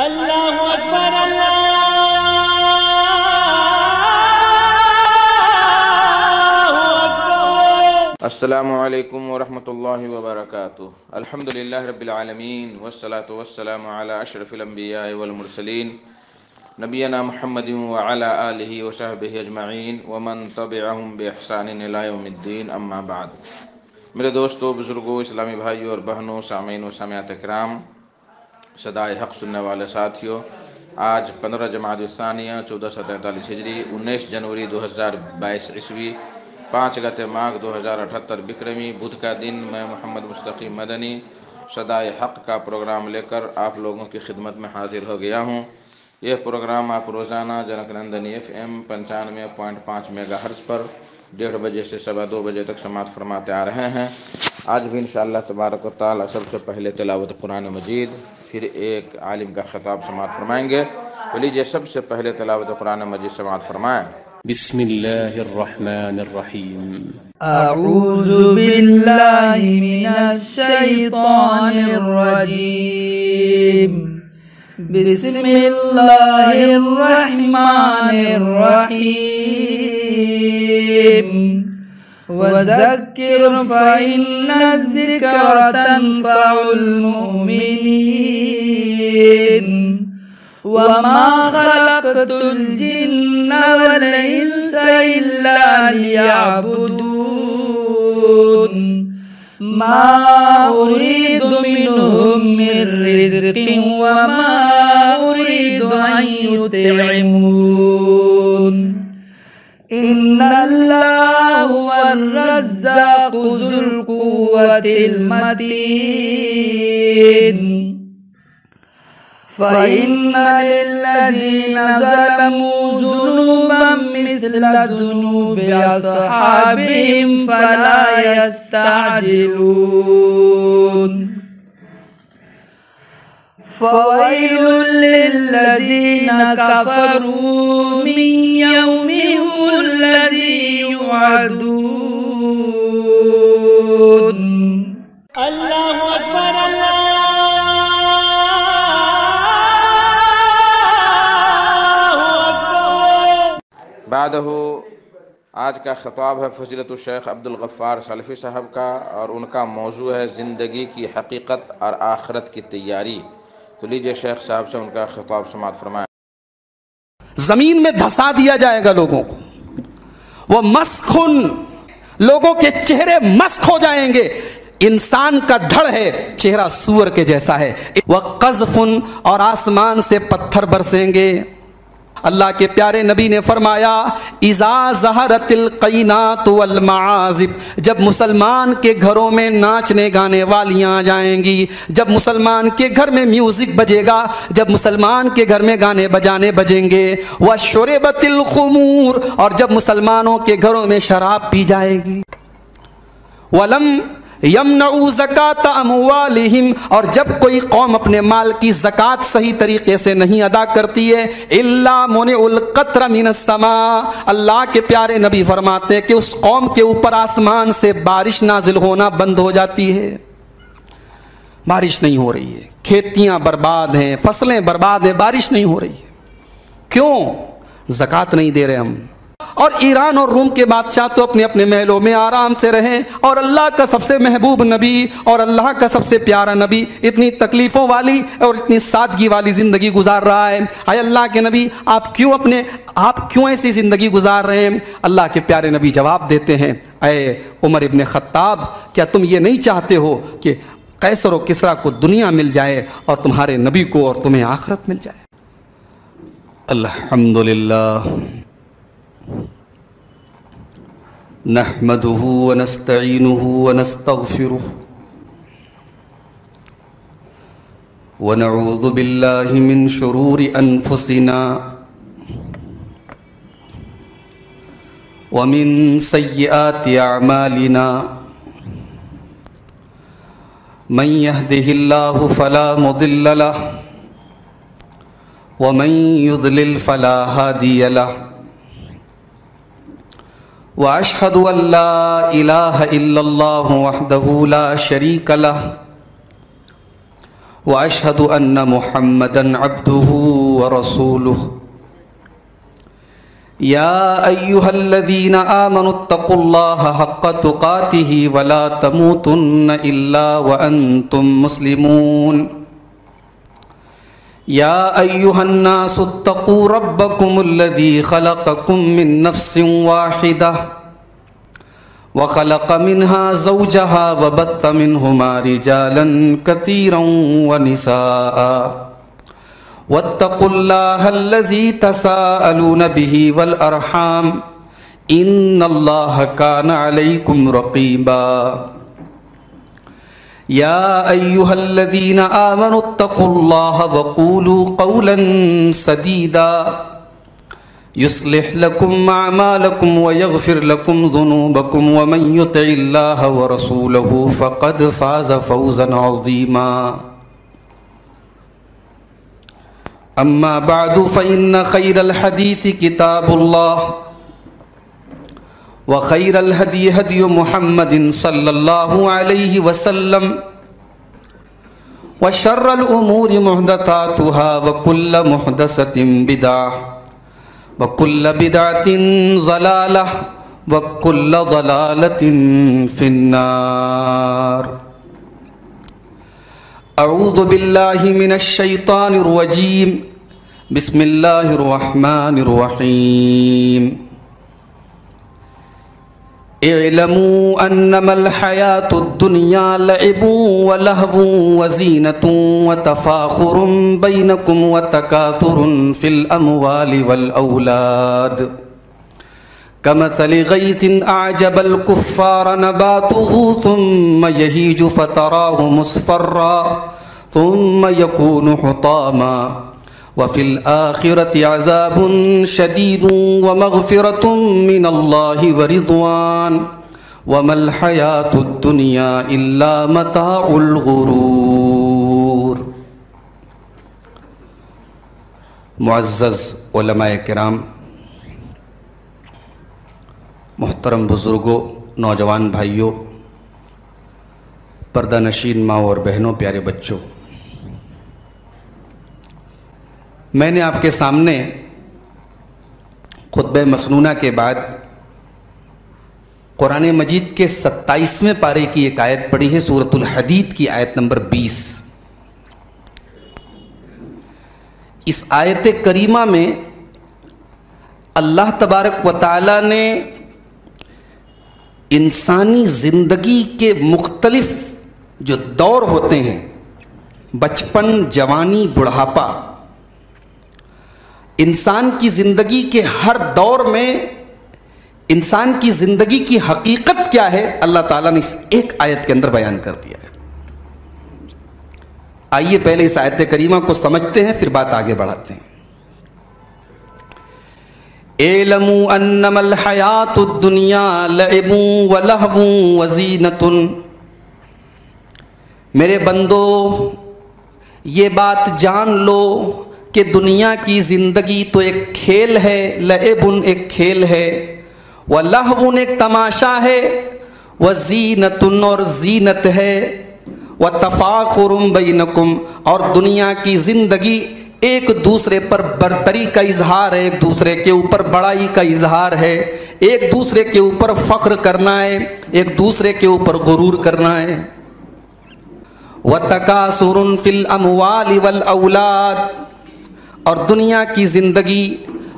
اللہ اکبر اللہ اکبر۔ السلام علیکم ورحمۃ اللہ وبرکاتہ۔ الحمدللہ رب العالمین والصلاة والسلام علی اشرف الانبیاء والمرسلین نبینا محمد وعلی آلہ وصحبہ اجمعین ومن تبعہم باحسان الی یوم الدین، اما بعد۔ میرے دوستو، بزرگوں، اسلامی بھائیوں اور بہنوں، سامعین و سامعات کرام، صدائے حق سننے والے ساتھیوں، آج 15 جمادی الثانیہ 1443 ہجری، 19 جنوری 2022 عیسوی، 5 گت ماگھ 2078 بکرمی، بدھ کا دن، میں محمد مستقیم مدنی صدائے حق کا پروگرام لے کر آپ لوگوں کی خدمت میں حاضر ہو گیا ہوں۔ یہ پروگرام آپ روزانہ junk Nandini FM 95.5 mega hertz پر 1:30 بجے سے 2:15 بجے تک سماعت فرماتے آ رہے ہیں۔ آج بھی انشاءاللہ تبارک و تعالی سب سے پہلے تلاوت قرآن مجید، پھر ایک عالم کا خطاب سماعت فرمائیں گے۔ تو لیجیے سب سے پہلے تلاوت قرآن مجید سماعت فرمائیں۔ بسم اللہ الرحمن الرحیم۔ اعوذ باللہ من الشیطان الرجیم، بسم اللہ الرحمن الرحیم۔ وذکر فإن الذکر تنفع المؤمنین، وما خلقت الجن والانس الا ليعبدون، ما اريد منهم من رزق وما اريد ان يطعمون، ان اللہ هو الرزاق ذو القوة المتین۔ فإن للذين ظلموا ذنوبا مثل ذنوب أصحابهم فلا يستعجلون، فويل للذين كفروا من يومهم الذي يوعدون۔ اللہ اکبر اللہ بعدہ آج کا خطاب ہے فضیلت الشیخ عبدالغفار سلفی صاحب کا، اور ان کا موضوع ہے زندگی کی حقیقت اور آخرت کی تیاری۔ تو لیجئے شیخ صاحب سے ان کا خطاب سماعت فرمائیں۔ زمین میں دھسا دیا جائے گا لوگوں کو، وہ مسخن، لوگوں کے چہرے مسخ ہو جائیں گے۔ انسان کا دھڑ ہے، چہرہ سور کے جیسا ہے۔ وقذف، اور آسمان سے پتھر برسیں گے۔ اللہ کے پیارے نبی نے فرمایا، اذا ظہرت القینات والمعازف، جب مسلمان کے گھروں میں ناچنے گانے والیاں آ جائیں گی، جب مسلمان کے گھر میں میوزک بجے گا، جب مسلمان کے گھر میں گانے بجانے بجیں گے، وشربت الخمور، اور جب مسلمانوں کے گھروں میں شراب پی جائے گی، ولم یمنعوا زکاۃ اموالہم، اور جب کوئی قوم اپنے مال کی زکوٰۃ صحیح طریقے سے نہیں ادا کرتی ہے، الا منع القطر من السماء، اللہ کے پیارے نبی فرماتے ہیں کہ اس قوم کے اوپر آسمان سے بارش نازل ہونا بند ہو جاتی ہے۔ بارش نہیں ہو رہی ہے، کھیتیاں برباد ہیں، فصلیں برباد ہیں، بارش نہیں ہو رہی ہے۔ کیوں؟ زکوٰۃ نہیں دے رہے ہم۔ اور ایران اور روم کے بادشاہ تو اپنے اپنے محلوں میں آرام سے رہیں، اور اللہ کا سب سے محبوب نبی اور اللہ کا سب سے پیارا نبی اتنی تکلیفوں والی اور اتنی سادگی والی زندگی گزار رہا ہے۔ اے اللہ کے نبی، آپ کیوں ایسی زندگی گزار رہے ہیں؟ اللہ کے پیارے نبی جواب دیتے ہیں، اے عمر ابن خطاب، کیا تم یہ نہیں چاہتے ہو کہ قیصر و کسریٰ کو دنیا مل جائے اور تمہارے نبی کو اور تمہیں آخرت مل جائے؟ الحمدللہ نحمده ونستعینه ونستغفره ونعوذ باللہ من شرور انفسنا ومن سیئات اعمالنا، من يهده اللہ فلا مضل له ومن يضلل فلا هادی له، واشهد ان لا الہ الا اللہ وحدہ لا شریک لہ، وأشهد أن محمدًا عبده ورسوله يا أيها الذين آمنوا اتقوا الله حق تقاته ولا تموتن إلا وأنتم مسلمون يا أيها الناس اتقوا ربكم الذي خلقكم من نفس واحدة وخلق منها زوجها وبث منهما رجالا كثيرا ونساء واتقوا الله الذي تساءلون به والأرحام إن الله كان عليكم رقيبا يا أيها الذين آمنوا اتقوا الله وقولوا قولا سديدا يصلح لكم أعمالكم ويغفر لكم ذنوبكم ومن يطع الله ورسوله فقد فاز فوزا عظيما أما بعد فإن خير الحديث كتاب الله وخير الهدي هدي محمد صلى الله عليه وسلم وشر الأمور محدثاتها وكل محدثة بدعة وكل بدعة ضلالة وكل ضلالة في النار أعوذ بالله من الشيطان الرجيم بسم الله الرحمن الرحيم اعلموا أنما الحياة الدنيا لعب ولهو وزينة وتفاخر بينكم وتكاثر في الأموال والأولاد كمثل غيث أعجب الكفار نباته ثم يهيج فتراه مصفرا ثم يكون حطاما وفي الآخرة عذاب شديد ومغفرة من الله ورضوان وما الحياة الدنيا إلا متاع الغرور. معزز علماء کرام، محترم بزرگوں، نوجوان بھائیوں، پردہ نشین ماں اور بہنوں، پیارے بچوں، میں نے آپ کے سامنے خطبہ مسنونہ کے بعد قرآن مجید کے 27ویں پارے کی ایک آیت پڑھی ہے، سورۃ الحدید کی آیت نمبر 20۔ اس آیت کریمہ میں اللہ تبارک و تعالی نے انسانی زندگی کے مختلف جو دور ہوتے ہیں، بچپن، جوانی، بڑھاپا، انسان کی زندگی کے ہر دور میں انسان کی زندگی کی حقیقت کیا ہے، اللہ تعالیٰ نے اس ایک آیت کے اندر بیان کر دیا ہے۔ آئیے پہلے اس آیت کریمہ کو سمجھتے ہیں، پھر بات آگے بڑھاتے ہیں۔ اعلموا انما الحیات الدنیا لعب ولہو وزینۃ، میرے بندو یہ بات جان لو کہ دنیا کی زندگی تو ایک کھیل ہے، لعب ایک کھیل ہے، ولہو ایک تماشا ہے، وزینۃ اور زینت ہے، وتفاخر بینکم اور دنیا کی زندگی ایک دوسرے پر برتری کا اظہار ہے، ایک دوسرے کے اوپر بڑائی کا اظہار ہے، ایک دوسرے کے اوپر فخر کرنا ہے، ایک دوسرے کے اوپر غرور کرنا ہے۔ وتکاثر فی الاموال والاولاد اور دنیا کی زندگی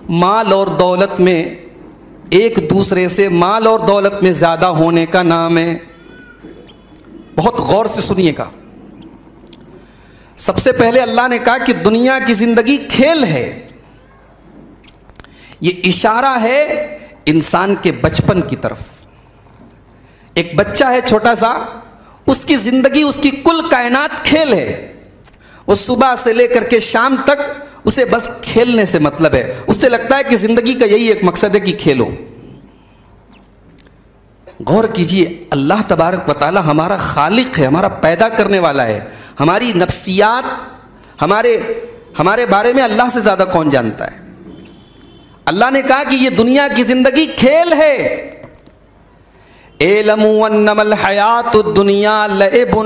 مال اور دولت میں ایک دوسرے سے مال اور دولت میں زیادہ ہونے کا نام ہے۔ بہت غور سے سنیے گا۔ سب سے پہلے اللہ نے کہا کہ دنیا کی زندگی کھیل ہے، یہ اشارہ ہے انسان کے بچپن کی طرف۔ ایک بچہ ہے چھوٹا سا، اس کی زندگی، اس کی کل کائنات کھیل ہے۔ وہ صبح سے لے کر کے شام تک اسے بس کھیلنے سے مطلب ہے، اسے لگتا ہے کہ زندگی کا یہی ایک مقصد ہے کہ کھیلو۔ غور کیجئے، اللہ تبارک و تعالی ہمارا خالق ہے، ہمارا پیدا کرنے والا ہے۔ ہماری نفسیات، ہمارے بارے میں اللہ سے زیادہ کون جانتا ہے؟ اللہ نے کہا کہ یہ دنیا کی زندگی کھیل ہے، اعلموا انما الحیات الدنیا لعب،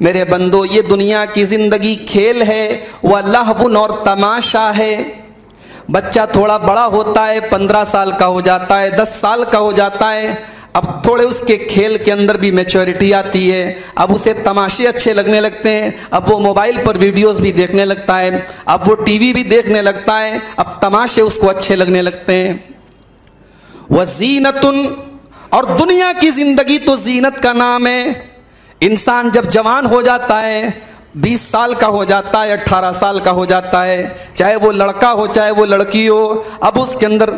میرے بندو یہ دنیا کی زندگی کھیل ہے، ولہو اور تماشا ہے۔ بچہ تھوڑا بڑا ہوتا ہے، 15 سال کا ہو جاتا ہے، 10 سال کا ہو جاتا ہے، اب تھوڑے اس کے کھیل کے اندر بھی میچورٹی آتی ہے، اب اسے تماشے اچھے لگنے لگتے ہیں، اب وہ موبائل پر ویڈیوز بھی دیکھنے لگتا ہے، اب وہ ٹی وی بھی دیکھنے لگتا ہے، اب تماشے اس کو اچھے لگنے لگتے ہیں۔ وزینتن، اور دنیا کی زندگی تو زینت کا نام ہے۔ انسان جب جوان ہو جاتا ہے، 20 سال کا ہو جاتا ہے، 18 سال کا ہو جاتا ہے، چاہے وہ لڑکا ہو چاہے وہ لڑکی ہو، اب اس کے اندر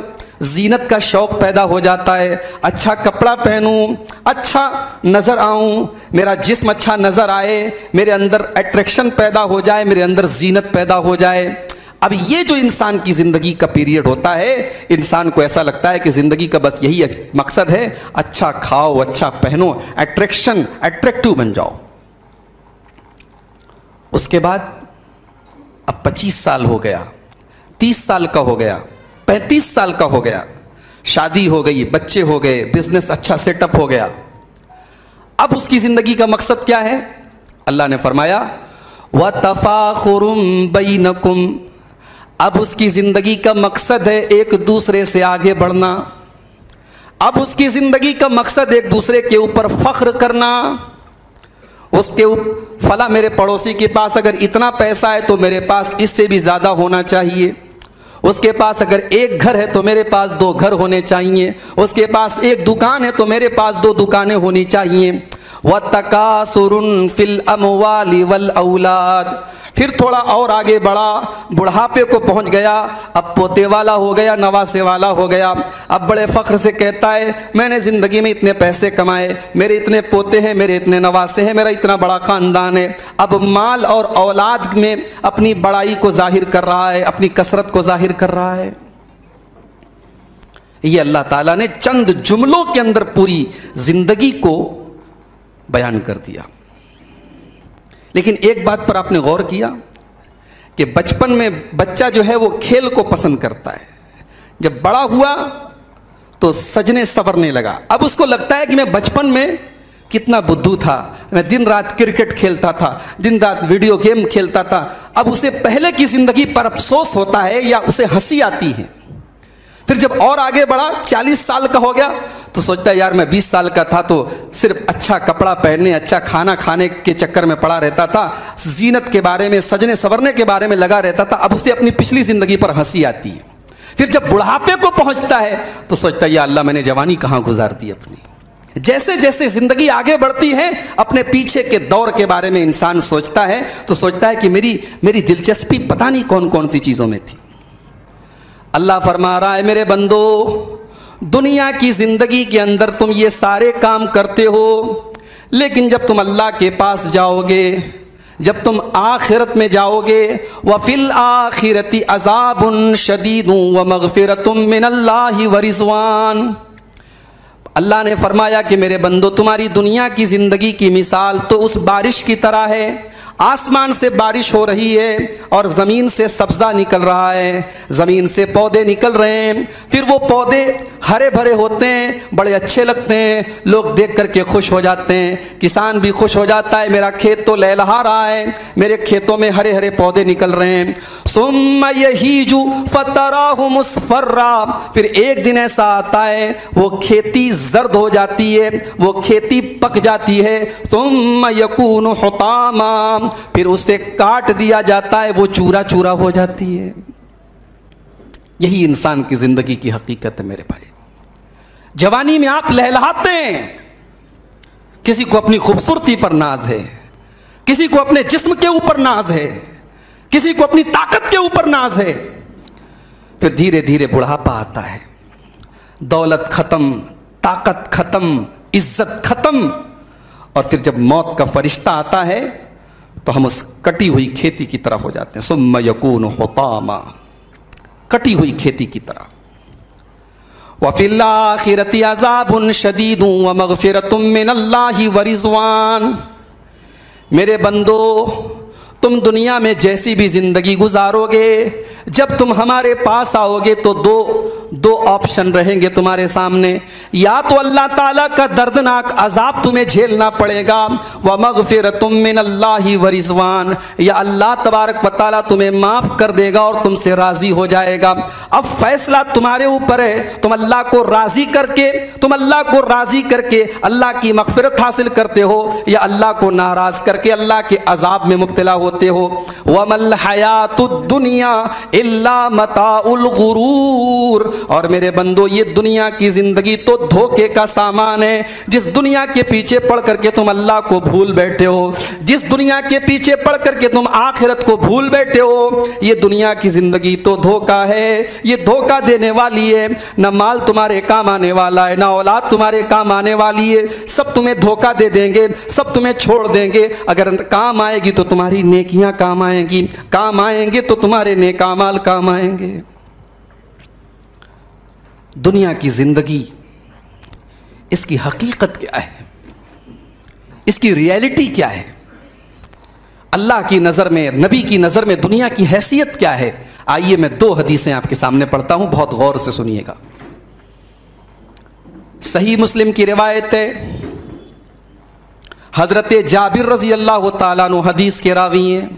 زینت کا شوق پیدا ہو جاتا ہے۔ اچھا کپڑا پہنوں، اچھا نظر آؤں، میرا جسم اچھا نظر آئے، میرے اندر اٹریکشن پیدا ہو جائے، میرے اندر زینت پیدا ہو جائے۔ اب یہ جو انسان کی زندگی کا پیریڈ ہوتا ہے، انسان کو ایسا لگتا ہے کہ زندگی کا بس یہی مقصد ہے، اچھا کھاؤ، اچھا پہنو، اٹریکٹیو بن جاؤ۔ اس کے بعد اب 25 سال ہو گیا، 30 سال کا ہو گیا، 35 سال کا ہو گیا، شادی ہو گئی، بچے ہو گئے، بزنس اچھا سیٹ اپ ہو گیا۔ اب اس کی زندگی کا مقصد کیا ہے؟ اللہ نے فرمایا وَتَفَاخُرٌ بَيْنَكُمْ، اب اس کی زندگی کا مقصد ہے ایک دوسرے سے آگے بڑھنا، اب اس کی زندگی کا مقصد ایک دوسرے کے اوپر فخر کرنا۔ اس کے فلاں میرے پڑوسی کے پاس اگر اتنا پیسہ ہے تو میرے پاس اس سے بھی زیادہ ہونا چاہیے، اس کے پاس اگر ایک گھر ہے تو میرے پاس 2 گھر ہونے چاہیے، اس کے پاس ایک دکان ہے تو میرے پاس 2 دکانیں ہونی چاہیے۔ وَتَكَاثُرٌ فِي الْأَمْوَالِ وَالْأَوْلَادِ، پھر تھوڑا اور آگے بڑھا، بڑھاپے کو پہنچ گیا، اب پوتے والا ہو گیا، نواسے والا ہو گیا، اب بڑے فخر سے کہتا ہے میں نے زندگی میں اتنے پیسے کمائے، میرے اتنے پوتے ہیں، میرے اتنے نواسے ہیں، میرا اتنا بڑا خاندان ہے۔ اب مال اور اولاد میں اپنی بڑائی کو ظاہر کر رہا ہے، اپنی کثرت کو ظاہر کر رہا ہے۔ یہ اللہ تعالیٰ نے چند جملوں کے اندر پوری زندگی کو بیان کر دیا۔ لیکن ایک بات پر آپ نے غور کیا کہ بچپن میں بچہ جو ہے وہ کھیل کو پسند کرتا ہے، جب بڑا ہوا تو سجنے سنورنے لگا، اب اس کو لگتا ہے کہ میں بچپن میں کتنا بدھو تھا، میں دن رات کرکٹ کھیلتا تھا، دن رات ویڈیو گیم کھیلتا تھا۔ اب اسے پہلے کی زندگی پر افسوس ہوتا ہے یا اسے ہنسی آتی ہے۔ پھر جب اور آگے بڑھا، 40 سال کا ہو گیا تو سوچتا ہے یار میں 20 سال کا تھا تو صرف اچھا کپڑا پہننے، اچھا کھانا کھانے کے چکر میں پڑا رہتا تھا، زینت کے بارے میں، سجنے سورنے کے بارے میں لگا رہتا تھا، اب اسے اپنی پچھلی زندگی پر ہنسی آتی ہے۔ پھر جب بڑھاپے کو پہنچتا ہے تو سوچتا ہے یا اللہ میں نے جوانی کہاں گزار دی اپنی۔ جیسے جیسے زندگی آگے بڑھتی ہے اپنے پیچھے کے دور کے بارے میں انسان سوچتا ہے تو سوچتا ہے کہ میری دلچسپی پتہ نہیں کون کون سی چیزوں میں تھی۔ اللہ فرما رہا ہے میرے بندو دنیا کی زندگی کے اندر تم یہ سارے کام کرتے ہو، لیکن جب تم اللہ کے پاس جاؤ گے، جب تم آخرت میں جاؤ گے، وَفِي الْآخِرَةِ عَذَابٌ شَدِيدٌ وَمَغْفِرَةٌ مِّنَ اللَّهِ وَرِضْوَانٌ۔ اللہ نے فرمایا کہ میرے بندو تمہاری دنیا کی زندگی کی مثال تو اس بارش کی طرح ہے، آسمان سے بارش ہو رہی ہے اور زمین سے سبزہ نکل رہا ہے، زمین سے پودے نکل رہے ہیں، پھر وہ پودے ہرے بھرے ہوتے ہیں، بڑے اچھے لگتے ہیں، لوگ دیکھ کر کے خوش ہو جاتے ہیں، کسان بھی خوش ہو جاتا ہے، میرا کھیت تو لہلہا رہا ہے، میرے کھیتوں میں ہرے ہرے پودے نکل رہے ہیں۔ ثم یہیج فتراہ مصفرا، پھر ایک دن ایسا آتا ہے وہ کھیتی زرد ہو جاتی ہے، وہ کھیتی پک جاتی ہے۔ ثم یکون حطاما، پھر اسے کاٹ دیا جاتا ہے، وہ چورا چورا ہو جاتی ہے۔ یہی انسان کی زندگی کی حقیقت ہے میرے بھائی۔ جوانی میں آپ لہلہاتے ہیں، کسی کو اپنی خوبصورتی پر ناز ہے، کسی کو اپنے جسم کے اوپر ناز ہے، کسی کو اپنی طاقت کے اوپر ناز ہے، پھر دھیرے دھیرے بڑھاپا آتا ہے، دولت ختم، طاقت ختم، عزت ختم، اور پھر جب موت کا فرشتہ آتا ہے تو ہم اس کٹی ہوئی کھیتی کی طرح ہو جاتے ہیں۔ ثم یکون حطاما، کٹی ہوئی کھیتی کی طرح۔ وَفِي الْآخِرَةِ عَذَابٌ شَدِيدٌ وَمَغْفِرَةٌ مِّنَ اللَّهِ وَرِضْوَانٌ۔ میرے بندو تم دنیا میں جیسی بھی زندگی گزارو گے، جب تم ہمارے پاس آؤ گے تو دو آپشن رہیں گے تمہارے سامنے، یا تو اللہ تعالیٰ کا دردناک عذاب تمہیں جھیلنا پڑے گا، وَمَغْفِرَةٌ مِّنَ اللَّهِ وَرِضْوَانٌ، یا اللہ تبارک و تعالیٰ تمہیں معاف کر دے گا اور تم سے راضی ہو جائے گا۔ اب فیصلہ تمہارے اوپر ہے، تم اللہ کو راضی کر کے اللہ کی مغفرت حاصل کرتے ہو، یا اللہ کو ناراض کر کے اللہ کے عذاب میں مبتلا ہوتے ہو۔ وَمَا الْحَيَاةُ الدُّنْيَا إِلَّا مَتَاعُ الْغُرُورِ، اور میرے بندو یہ دنیا کی زندگی تو دھوکے کا سامان ہے۔ جس دنیا کے پیچھے پڑ کر کے تم اللہ کو بھول بیٹھے ہو، جس دنیا کے پیچھے پڑ کر کے تم آخرت کو بھول بیٹھے ہو، یہ دنیا کی زندگی تو دھوکا ہے، یہ دھوکا دینے والی ہے۔ نہ مال تمہارے کام آنے والا ہے، نہ اولاد تمہارے کام آنے والی ہے، سب تمہیں دھوکا دے دیں گے، سب تمہیں چھوڑ دیں گے۔ اگر کام آئے گی تو تمہاری نیکیاں کام آئیں گی، کام آئیں گے تو تمہارے نیک اعمال کام آئیں گے۔ دنیا کی زندگی، اس کی حقیقت کیا ہے، اس کی ریئلٹی کیا ہے، اللہ کی نظر میں، نبی کی نظر میں دنیا کی حیثیت کیا ہے؟ آئیے میں دو حدیثیں آپ کے سامنے پڑھتا ہوں، بہت غور سے سنیے گا۔ صحیح مسلم کی روایت ہے، حضرت جابر رضی اللہ تعالیٰ عنہ حدیث کے راوی ہیں،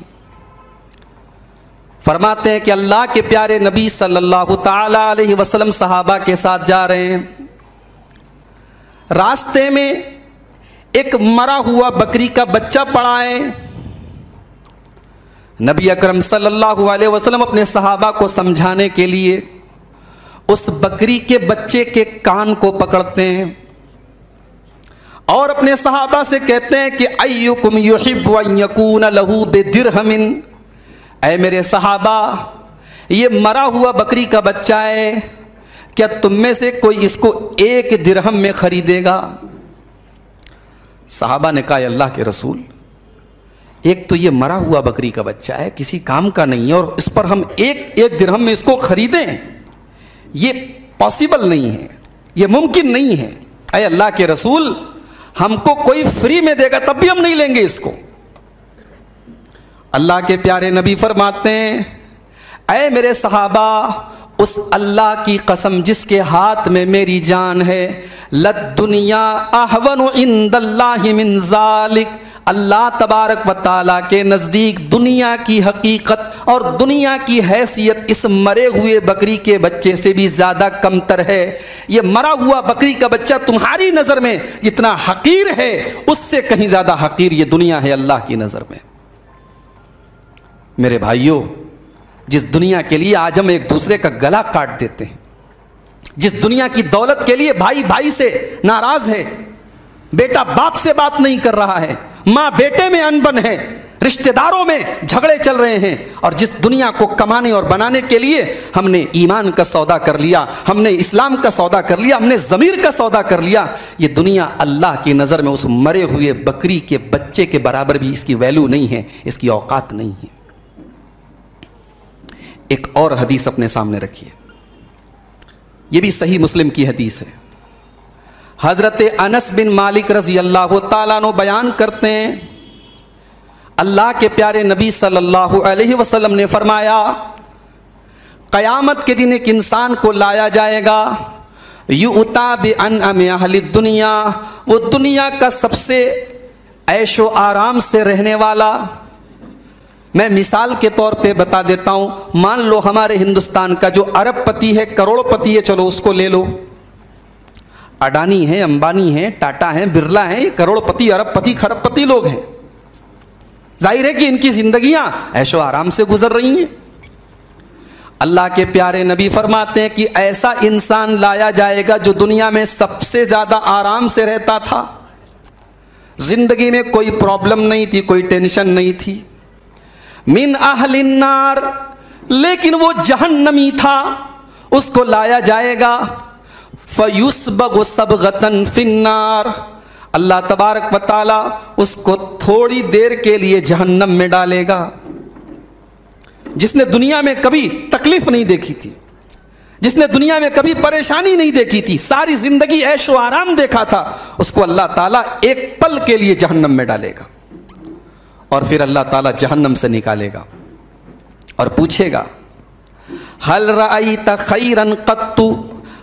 فرماتے ہیں کہ اللہ کے پیارے نبی صلی اللہ تعالیٰ علیہ وسلم صحابہ کے ساتھ جا رہے ہیں، راستے میں ایک مرا ہوا بکری کا بچہ پڑا ہے۔ نبی اکرم صلی اللہ علیہ وسلم اپنے صحابہ کو سمجھانے کے لیے اس بکری کے بچے کے کان کو پکڑتے ہیں اور اپنے صحابہ سے کہتے ہیں کہ ایکم یحب ان یکون لہ بدرہم، اے میرے صحابہ یہ مرا ہوا بکری کا بچہ ہے، کیا تم میں سے کوئی اس کو 1 درہم میں خریدے گا؟ صحابہ نے کہا اللہ کے رسول، ایک تو یہ مرا ہوا بکری کا بچہ ہے، کسی کام کا نہیں ہے، اور اس پر ہم ایک درہم میں اس کو خریدیں، یہ پاسبل نہیں ہے، یہ ممکن نہیں ہے۔ اے اللہ کے رسول، ہم کو کوئی فری میں دے گا تب بھی ہم نہیں لیں گے اس کو۔ اللہ کے پیارے نبی فرماتے ہیں، اے میرے صحابہ، اس اللہ کی قسم جس کے ہاتھ میں میری جان ہے، لَلدُّنْيَا أَحْوَنُ عِنْدَ اللَّهِ مِنْ ذَلِكَ، اللہ تبارک و تعالیٰ کے نزدیک دنیا کی حقیقت اور دنیا کی حیثیت اس مرے ہوئے بکری کے بچے سے بھی زیادہ کمتر ہے۔ یہ مرا ہوا بکری کا بچہ تمہاری نظر میں جتنا حقیر ہے، اس سے کہیں زیادہ حقیر یہ دنیا ہے اللہ کی نظر میں۔ میرے بھائیوں، جس دنیا کے لیے آج ہم ایک دوسرے کا گلا کاٹ دیتے ہیں، جس دنیا کی دولت کے لیے بھائی بھائی سے ناراض ہے، بیٹا باپ سے بات نہیں کر رہا ہے، ماں بیٹے میں انبن ہے، رشتہ داروں میں جھگڑے چل رہے ہیں، اور جس دنیا کو کمانے اور بنانے کے لیے ہم نے ایمان کا سودا کر لیا، ہم نے اسلام کا سودا کر لیا، ہم نے ضمیر کا سودا کر لیا، یہ دنیا اللہ کی نظر میں اس مرے ہوئے بکری کے بچے کے برابر بھی اس کی ویلیو نہیں ہے، اس کی اوقات نہیں ہے۔ ایک اور حدیث اپنے سامنے رکھیے، یہ بھی صحیح مسلم کی حدیث ہے۔ حضرت انس بن مالک رضی اللہ تعالیٰ عنہ بیان کرتے ہیں، اللہ کے پیارے نبی صلی اللہ علیہ وسلم نے فرمایا، قیامت کے دن ایک انسان کو لایا جائے گا، یؤتی بانعم اہل الدنیا، وہ دنیا کا سب سے عیش و آرام سے رہنے والا۔ میں مثال کے طور پہ بتا دیتا ہوں، مان لو ہمارے ہندوستان کا جو ارب پتی ہے، کروڑ پتی ہے، چلو اس کو لے لو، اڈانی ہیں، امبانی ہیں، ٹاٹا ہیں، برلا ہیں، یہ کروڑ پتی، ارب پتی، خرب پتی لوگ ہیں۔ ظاہر ہے کہ ان کی زندگیاں عیش و آرام سے گزر رہی ہیں۔ اللہ کے پیارے نبی فرماتے ہیں کہ ایسا انسان لایا جائے گا جو دنیا میں سب سے زیادہ آرام سے رہتا تھا، زندگی میں کوئی پرابلم نہیں تھی، کوئی ٹینشن نہیں تھی، من اہل النار، لیکن وہ جہنمی تھا۔ اس کو لایا جائے گا، فَيُسْبَغُ صَبْغَةً فِي النَّارِ، اللہ تبارک و تعالی اس کو تھوڑی دیر کے لیے جہنم میں ڈالے گا۔ جس نے دنیا میں کبھی تکلیف نہیں دیکھی تھی، جس نے دنیا میں کبھی پریشانی نہیں دیکھی تھی، ساری زندگی عیش و آرام دیکھا تھا، اس کو اللہ تعالیٰ ایک پل کے لیے جہنم میں ڈالے گا، اور پھر اللہ تعالیٰ جہنم سے نکالے گا اور پوچھے گا، هل رأيت خيرا قط،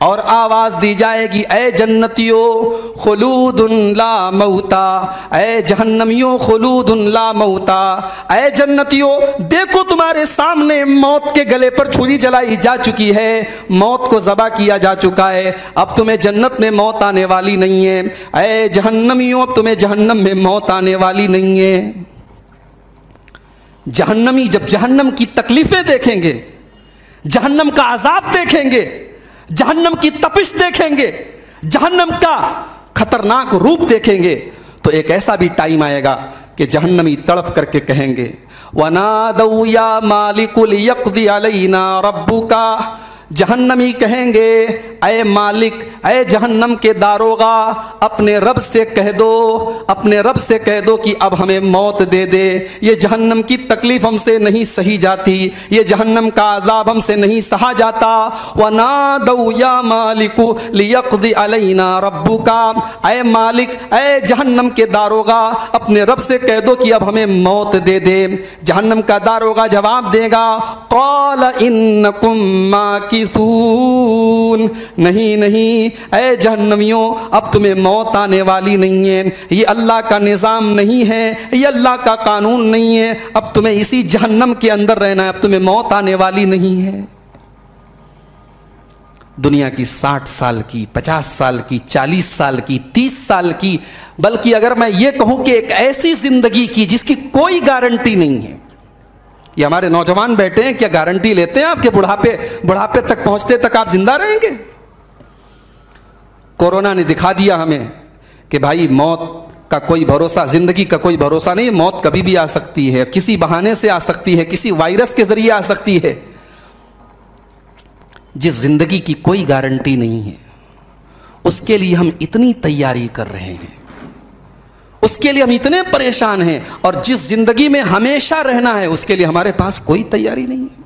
اور آواز دی جائے گی اے جنتیوں خلود لا موتا، اے جہنمیوں خلود لا موتا، اے جنتیوں دیکھو تمہارے سامنے موت کے گلے پر چھری جلائی جا چکی ہے، موت کو ذبح کیا جا چکا ہے، اب تمہیں جنت میں موت آنے والی نہیں ہے، اے جہنمیوں اب تمہیں جہنم میں موت آنے والی نہیں ہے۔ جہنمی جب جہنم کی تکلیفیں دیکھیں گے، جہنم کا عذاب دیکھیں گے، جہنم کی تپش دیکھیں گے، جہنم کا خطرناک روپ دیکھیں گے، تو ایک ایسا بھی ٹائم آئے گا کہ جہنمی تڑپ کر کے کہیں گے وَنَادَوْا يَا مَالِكُ لِيَقْضِ عَلَيْنَا رَبُّكَ، جہنمی کہیں گے اے مالک، اے جہنم کے داروغہ اپنے رب سے کہہ دو، اپنے رب سے کہہ دو کہ اب ہمیں موت دے دے، یہ جہنم کی تکلیف ہم سے نہیں سہی جاتی، یہ جہنم کا عذاب ہم سے نہیں سہا جاتا۔ وَنَادَوْا يَا مَالِكُ لِيَقْضِ عَلَيْنَا رَبُّكَ، اے مالک، اے جہنم کے داروغہ اپنے رب سے کہہ دو کہ اب ہمیں موت دے دے۔ جہنم کا داروغہ جواب دے گا قَالَ إِنَّكُمْ مَاكِثُونَ، نہیں نہیں اے جہنمیوں اب تمہیں موت آنے والی نہیں ہے، یہ اللہ کا نظام نہیں ہے، یہ اللہ کا قانون نہیں ہے، اب تمہیں اسی جہنم کے اندر رہنا ہے، اب تمہیں موت آنے والی نہیں ہے۔ دنیا کی 60 سال کی، 50 سال کی، 40 سال کی، 30 سال کی، بلکہ اگر میں یہ کہوں کہ ایک ایسی زندگی کی جس کی کوئی گارنٹی نہیں ہے۔ یہ ہمارے نوجوان بیٹھے ہیں، کیا گارنٹی لیتے ہیں آپ کے بڑھاپے تک پہنچتے تک آپ زندہ رہیں گے؟ کورونا نے دکھا دیا ہمیں کہ بھائی موت کا کوئی بھروسہ، زندگی کا کوئی بھروسہ نہیں، موت کبھی بھی آ سکتی ہے، کسی بہانے سے آ سکتی ہے، کسی وائرس کے ذریعے آ سکتی ہے۔ جس زندگی کی کوئی گارنٹی نہیں ہے اس کے لیے ہم اتنی تیاری کر رہے ہیں، اس کے لیے ہم اتنے پریشان ہیں، اور جس زندگی میں ہمیشہ رہنا ہے اس کے لیے ہمارے پاس کوئی تیاری نہیں ہے۔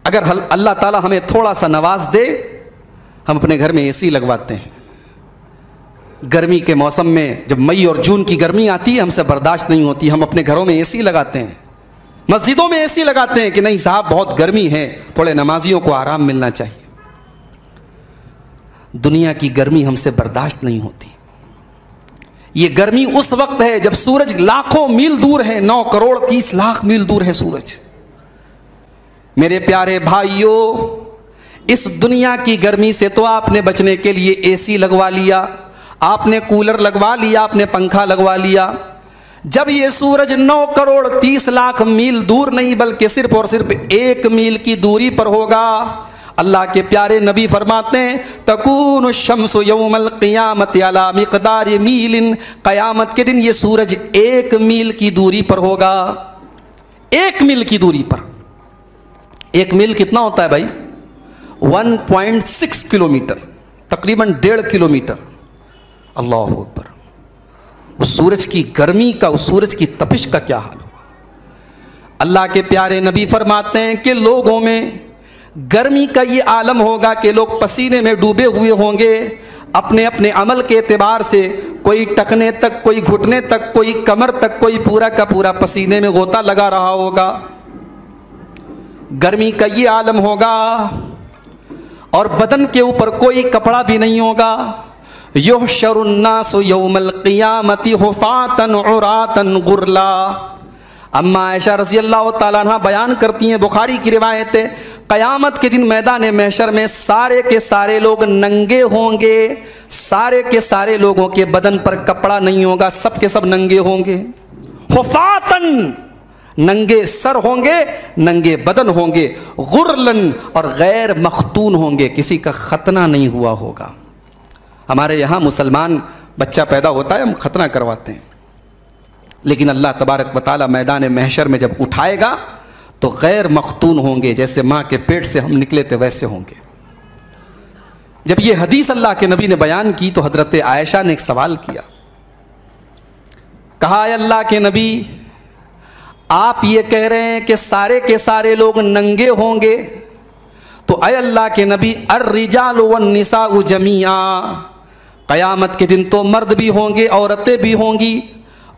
اگر اللہ تعالی ہمیں تھوڑا سا نواز دے، ہم اپنے گھر میں اے سی لگواتے ہیں۔ گرمی کے موسم میں جب مئی اور جون کی گرمی آتی ہے ہم سے برداشت نہیں ہوتی، ہم اپنے گھروں میں اے سی لگاتے ہیں، مسجدوں میں اے سی لگاتے ہیں کہ نہیں صاحب بہت گرمی ہے، تھوڑے نمازیوں کو آرام ملنا چاہیے۔ دنیا کی گرمی ہم سے برداشت نہیں ہوتی۔ یہ گرمی اس وقت ہے جب سورج لاکھوں میل دور ہے، 9 کروڑ 30 لاکھ میل دور ہے سورج۔ میرے پیارے بھائیوں، اس دنیا کی گرمی سے تو آپ نے بچنے کے لیے اے سی لگوا لیا، آپ نے کولر لگوا لیا، آپ نے پنکھا لگوا لیا۔ جب یہ سورج 9 کروڑ 30 لاکھ میل دور نہیں بلکہ صرف اور صرف 1 میل کی دوری پر ہوگا، اللہ کے پیارے نبی فرماتے ہیں تکون الشمس یوم القیامت علی مقدار میل، قیامت کے دن یہ سورج 1 میل کی دوری پر ہوگا، 1 میل کی دوری پر۔ 1 میل کتنا ہوتا ہے بھائی؟ 1.6 کلومیٹر، تقریباً 1.5 کلومیٹر۔ اللہ اکبر! اس سورج کی گرمی کا، اس سورج کی تپش کا کیا حال ہوگا؟ اللہ کے پیارے نبی فرماتے ہیں کہ لوگوں میں گرمی کا یہ عالم ہوگا کہ لوگ پسینے میں ڈوبے ہوئے ہوں گے، اپنے اپنے عمل کے اعتبار سے، کوئی ٹکنے تک، کوئی گھٹنے تک، کوئی کمر تک، کوئی پورا کا پورا پسینے میں غوطہ لگا رہا ہوگا۔ گرمی کا یہ عالم ہوگا، اور بدن کے اوپر کوئی کپڑا بھی نہیں ہوگا۔ یحشر الناس یوم القیامت حفاۃ عراۃ غرلا۔ اما عائشہ رضی اللہ تعالیٰ عنہ بیان کرتی ہیں، بخاری کی روایت ہے، قیامت کے دن میدان محشر میں سارے کے سارے لوگ ننگے ہوں گے، سارے کے سارے لوگوں کے بدن پر کپڑا نہیں ہوگا، سب کے سب ننگے ہوں گے۔ حفاۃً، ننگے سر ہوں گے، ننگے بدن ہوں گے، غرلن، اور غیر مختون ہوں گے، کسی کا ختنہ نہیں ہوا ہوگا۔ ہمارے یہاں مسلمان بچہ پیدا ہوتا ہے ہم ختنہ کرواتے ہیں، لیکن اللہ تبارک و تعالی میدان محشر میں جب اٹھائے گا تو غیر مختون ہوں گے، جیسے ماں کے پیٹ سے ہم نکلے تھے ویسے ہوں گے۔ جب یہ حدیث اللہ کے نبی نے بیان کی تو حضرت عائشہ نے ایک سوال کیا، کہا اے اللہ کے نبی، آپ یہ کہہ رہے ہیں کہ سارے کے سارے لوگ ننگے ہوں گے، تو اے اللہ کے نبی الرجال والنساء جمیعا، قیامت کے دن تو مرد بھی ہوں گے، عورتیں بھی ہوں گی،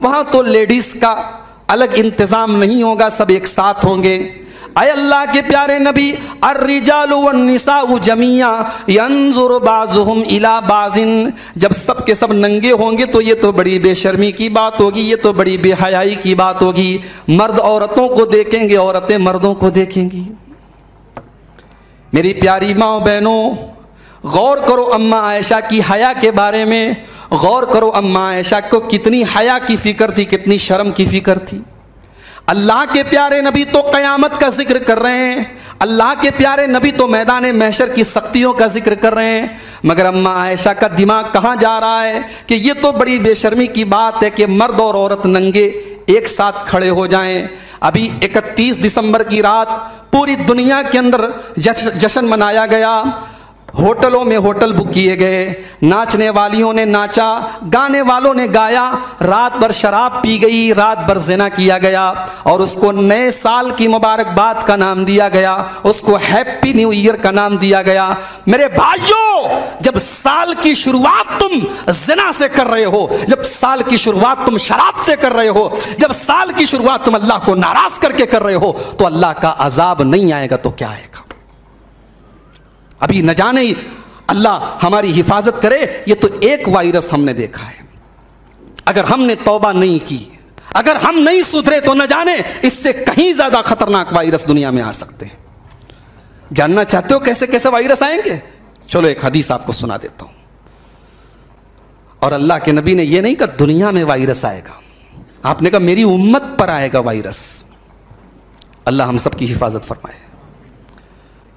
وہاں تو لیڈیز کا الگ انتظام نہیں ہوگا، سب ایک ساتھ ہوں گے۔ اے اللہ کے پیارے نبی الرجال والنساء جميعا ينظر بعضهم الى بعض، جب سب کے سب ننگے ہوں گے تو یہ تو بڑی بے شرمی کی بات ہوگی، یہ تو بڑی بے حیائی کی بات ہوگی۔ مرد عورتوں کو دیکھیں گے، عورتیں مردوں کو دیکھیں گی۔ میری پیاری ماں بہنوں، غور کرو اماں عائشہ کی حیا کے بارے میں، غور کرو اماں عائشہ کو کتنی حیا کی فکر تھی، کتنی شرم کی فکر تھی۔ اللہ کے پیارے نبی تو قیامت کا ذکر کر رہے ہیں، اللہ کے پیارے نبی تو میدان محشر کی سختیوں کا ذکر کر رہے ہیں، مگر اماں عائشہ کا دماغ کہاں جا رہا ہے کہ یہ تو بڑی بے شرمی کی بات ہے کہ مرد اور عورت ننگے ایک ساتھ کھڑے ہو جائیں۔ ابھی 31 دسمبر کی رات پوری دنیا کے اندر جشن منایا گیا، ہوٹلوں میں ہوٹل بک کیے گئے، ناچنے والیوں نے ناچا، گانے والوں نے گایا، رات بھر شراب پی گئی، رات بھر زنا کیا گیا، اور اس کو نئے سال کی مبارکباد کا نام دیا گیا، اس کو ہیپی نیو ایئر کا نام دیا گیا۔ میرے بھائیوں، جب سال کی شروعات تم زنا سے کر رہے ہو، جب سال کی شروعات تم شراب سے کر رہے ہو، جب سال کی شروعات تم اللہ کو ناراض کر کے کر رہے ہو، تو اللہ کا عذاب نہیں آئے گا تو کیا آئے گا؟ ابھی نہ جانے اللہ ہماری حفاظت کرے، یہ تو ایک وائرس ہم نے دیکھا ہے۔ اگر ہم نے توبہ نہیں کی، اگر ہم نہیں سدھرے تو نہ جانے اس سے کہیں زیادہ خطرناک وائرس دنیا میں آ سکتے ہیں۔ جاننا چاہتے ہو کیسے کیسے وائرس آئیں گے؟ چلو ایک حدیث آپ کو سنا دیتا ہوں۔ اور اللہ کے نبی نے یہ نہیں کہا دنیا میں وائرس آئے گا، آپ نے کہا میری امت پر آئے گا وائرس۔ اللہ ہم سب کی حفاظت فرمائے۔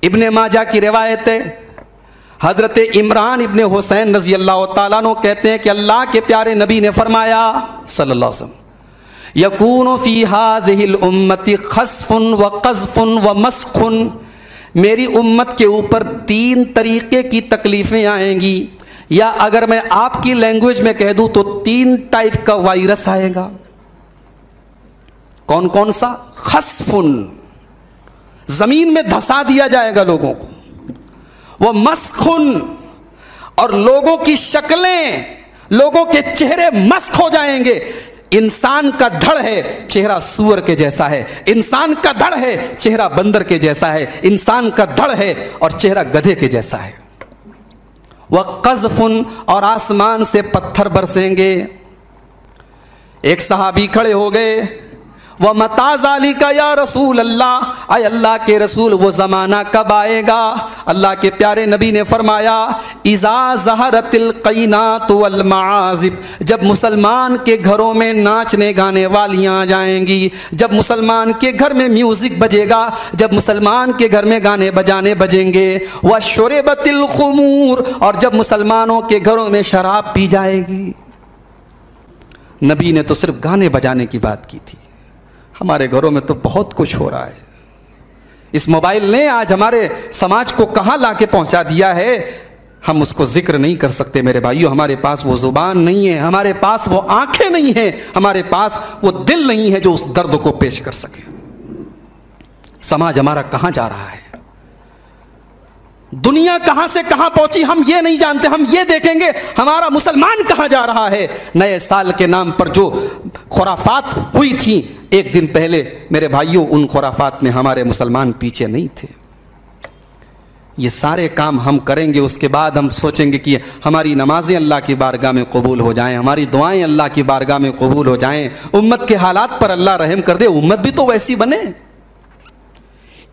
ابن ماجہ کی روایت ہے، حضرت عمران ابن حسین رضی اللہ تعالیٰ عنہ کہتے ہیں کہ اللہ کے پیارے نبی نے فرمایا صلی اللہ علیہ وسلم، یکون فی ہذہ الامت خسف وقذف ومسخ، میری امت کے اوپر 3 طریقے کی تکلیفیں آئیں گی، یا اگر میں آپ کی لینگویج میں کہہ دوں تو 3 ٹائپ کا وائرس آئے گا۔ کون کون سا؟ خسف، زمین میں دھسا دیا جائے گا لوگوں کو، وہ مسخ، اور لوگوں کی شکلیں، لوگوں کے چہرے مسخ ہو جائیں گے۔ انسان کا دھڑ ہے چہرہ سور کے جیسا ہے، انسان کا دھڑ ہے چہرہ بندر کے جیسا ہے، انسان کا دھڑ ہے اور چہرہ گدھے کے جیسا ہے۔ وقذف، اور آسمان سے پتھر برسیں گے۔ ایک صحابی کھڑے ہو گئے، وَمَتَىٰ ذَلِكَ يَا رسول اللہ، اے اللہ کے رسول وہ زمانہ کب آئے گا؟ اللہ کے پیارے نبی نے فرمایا اِذَا ظَهَرَتِ الْقَيْنَاتُ وَالْمَعَازِفُ، جب مسلمان کے گھروں میں ناچنے گانے والیاں آ جائیں گی، جب مسلمان کے گھر میں میوزک بجے گا، جب مسلمان کے گھر میں گانے بجانے بجیں گے، وَشُرِبَتِ الْخُمُورُ، اور جب مسلمانوں کے گھروں میں شراب پی جائے گی۔ نبی نے تو صرف گانے بجانے کی بات کی تھی، ہمارے گھروں میں تو بہت کچھ ہو رہا ہے۔ اس موبائل نے آج ہمارے سماج کو کہاں لا کے پہنچا دیا ہے، ہم اس کو ذکر نہیں کر سکتے میرے بھائیو۔ ہمارے پاس وہ زبان نہیں ہے، ہمارے پاس وہ آنکھیں نہیں ہیں، ہمارے پاس وہ دل نہیں ہے جو اس درد کو پیش کر سکے۔ سماج ہمارا کہاں جا رہا ہے، دنیا کہاں سے کہاں پہنچی ہم یہ نہیں جانتے، ہم یہ دیکھیں گے ہمارا مسلمان کہاں جا رہا ہے۔ نئے سال کے نام پر جو خرافات ہوئی تھیں ایک دن پہلے میرے بھائیوں، ان خرافات میں ہمارے مسلمان پیچھے نہیں تھے۔ یہ سارے کام ہم کریں گے، اس کے بعد ہم سوچیں گے کہ ہماری نمازیں اللہ کی بارگاہ میں قبول ہو جائیں، ہماری دعائیں اللہ کی بارگاہ میں قبول ہو جائیں، امت کے حالات پر اللہ رحم کر دے، امت بھی تو ویسی بنے۔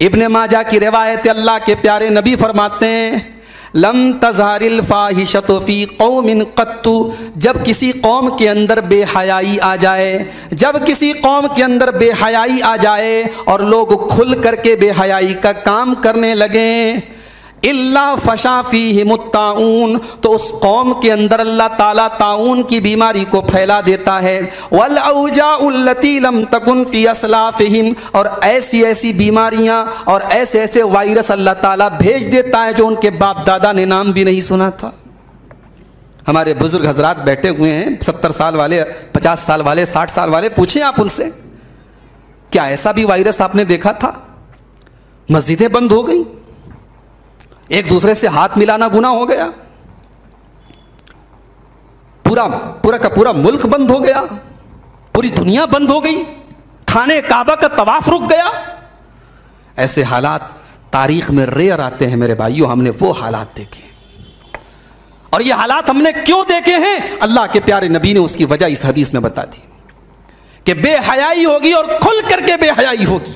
ابن ماجہ کی روایت اللہ کے پیارے نبی فرماتے ہیں لم تظہر الفاحشۃ فی قوم قط، جب کسی قوم کے اندر بے حیائی آ جائے، جب کسی قوم کے اندر بے حیائی آ جائے اور لوگ کھل کر کے بے حیائی کا کام کرنے لگیں، الا فشا فیہم الطاعون، تو اس قوم کے اندر اللہ تعالیٰ طاعون کی بیماری کو پھیلا دیتا ہے، والاوجاع التي لم تكن في اسلافہم، اور ایسی ایسی بیماریاں اور ایسے ایسے وائرس اللہ تعالیٰ بھیج دیتا ہے جو ان کے باپ دادا نے نام بھی نہیں سنا تھا۔ ہمارے بزرگ حضرات بیٹھے ہوئے ہیں، 70 سال والے، 50 سال والے، 60 سال والے، پوچھیں آپ ان سے کیا ایسا بھی وائرس آپ نے دیکھا تھا؟ مسجدیں بند ہو گئی، ایک دوسرے سے ہاتھ ملانا گناہ ہو گیا، پورا کا پورا ملک بند ہو گیا، پوری دنیا بند ہو گئی، خانے کعبہ کا طواف رک گیا۔ ایسے حالات تاریخ میں ریئر آتے ہیں میرے بھائیوں. ہم نے وہ حالات دیکھے, اور یہ حالات ہم نے کیوں دیکھے ہیں؟ اللہ کے پیارے نبی نے اس کی وجہ اس حدیث میں بتا دی کہ بے حیائی ہوگی اور کھل کر کے بے حیائی ہوگی.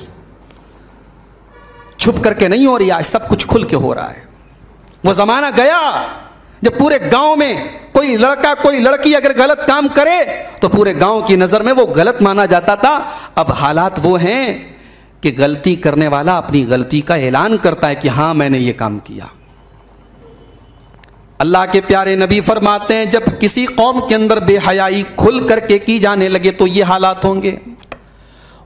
چھپ کر کے نہیں ہو رہی, آج سب کچھ کھل کے ہو رہا ہے. وہ زمانہ گیا جب پورے گاؤں میں کوئی لڑکا کوئی لڑکی اگر غلط کام کرے تو پورے گاؤں کی نظر میں وہ غلط مانا جاتا تھا. اب حالات وہ ہیں کہ غلطی کرنے والا اپنی غلطی کا اعلان کرتا ہے کہ ہاں میں نے یہ کام کیا. اللہ کے پیارے نبی فرماتے ہیں جب کسی قوم کے اندر بے حیائی کھل کر کے کی جانے لگے تو یہ حالات ہوں گے.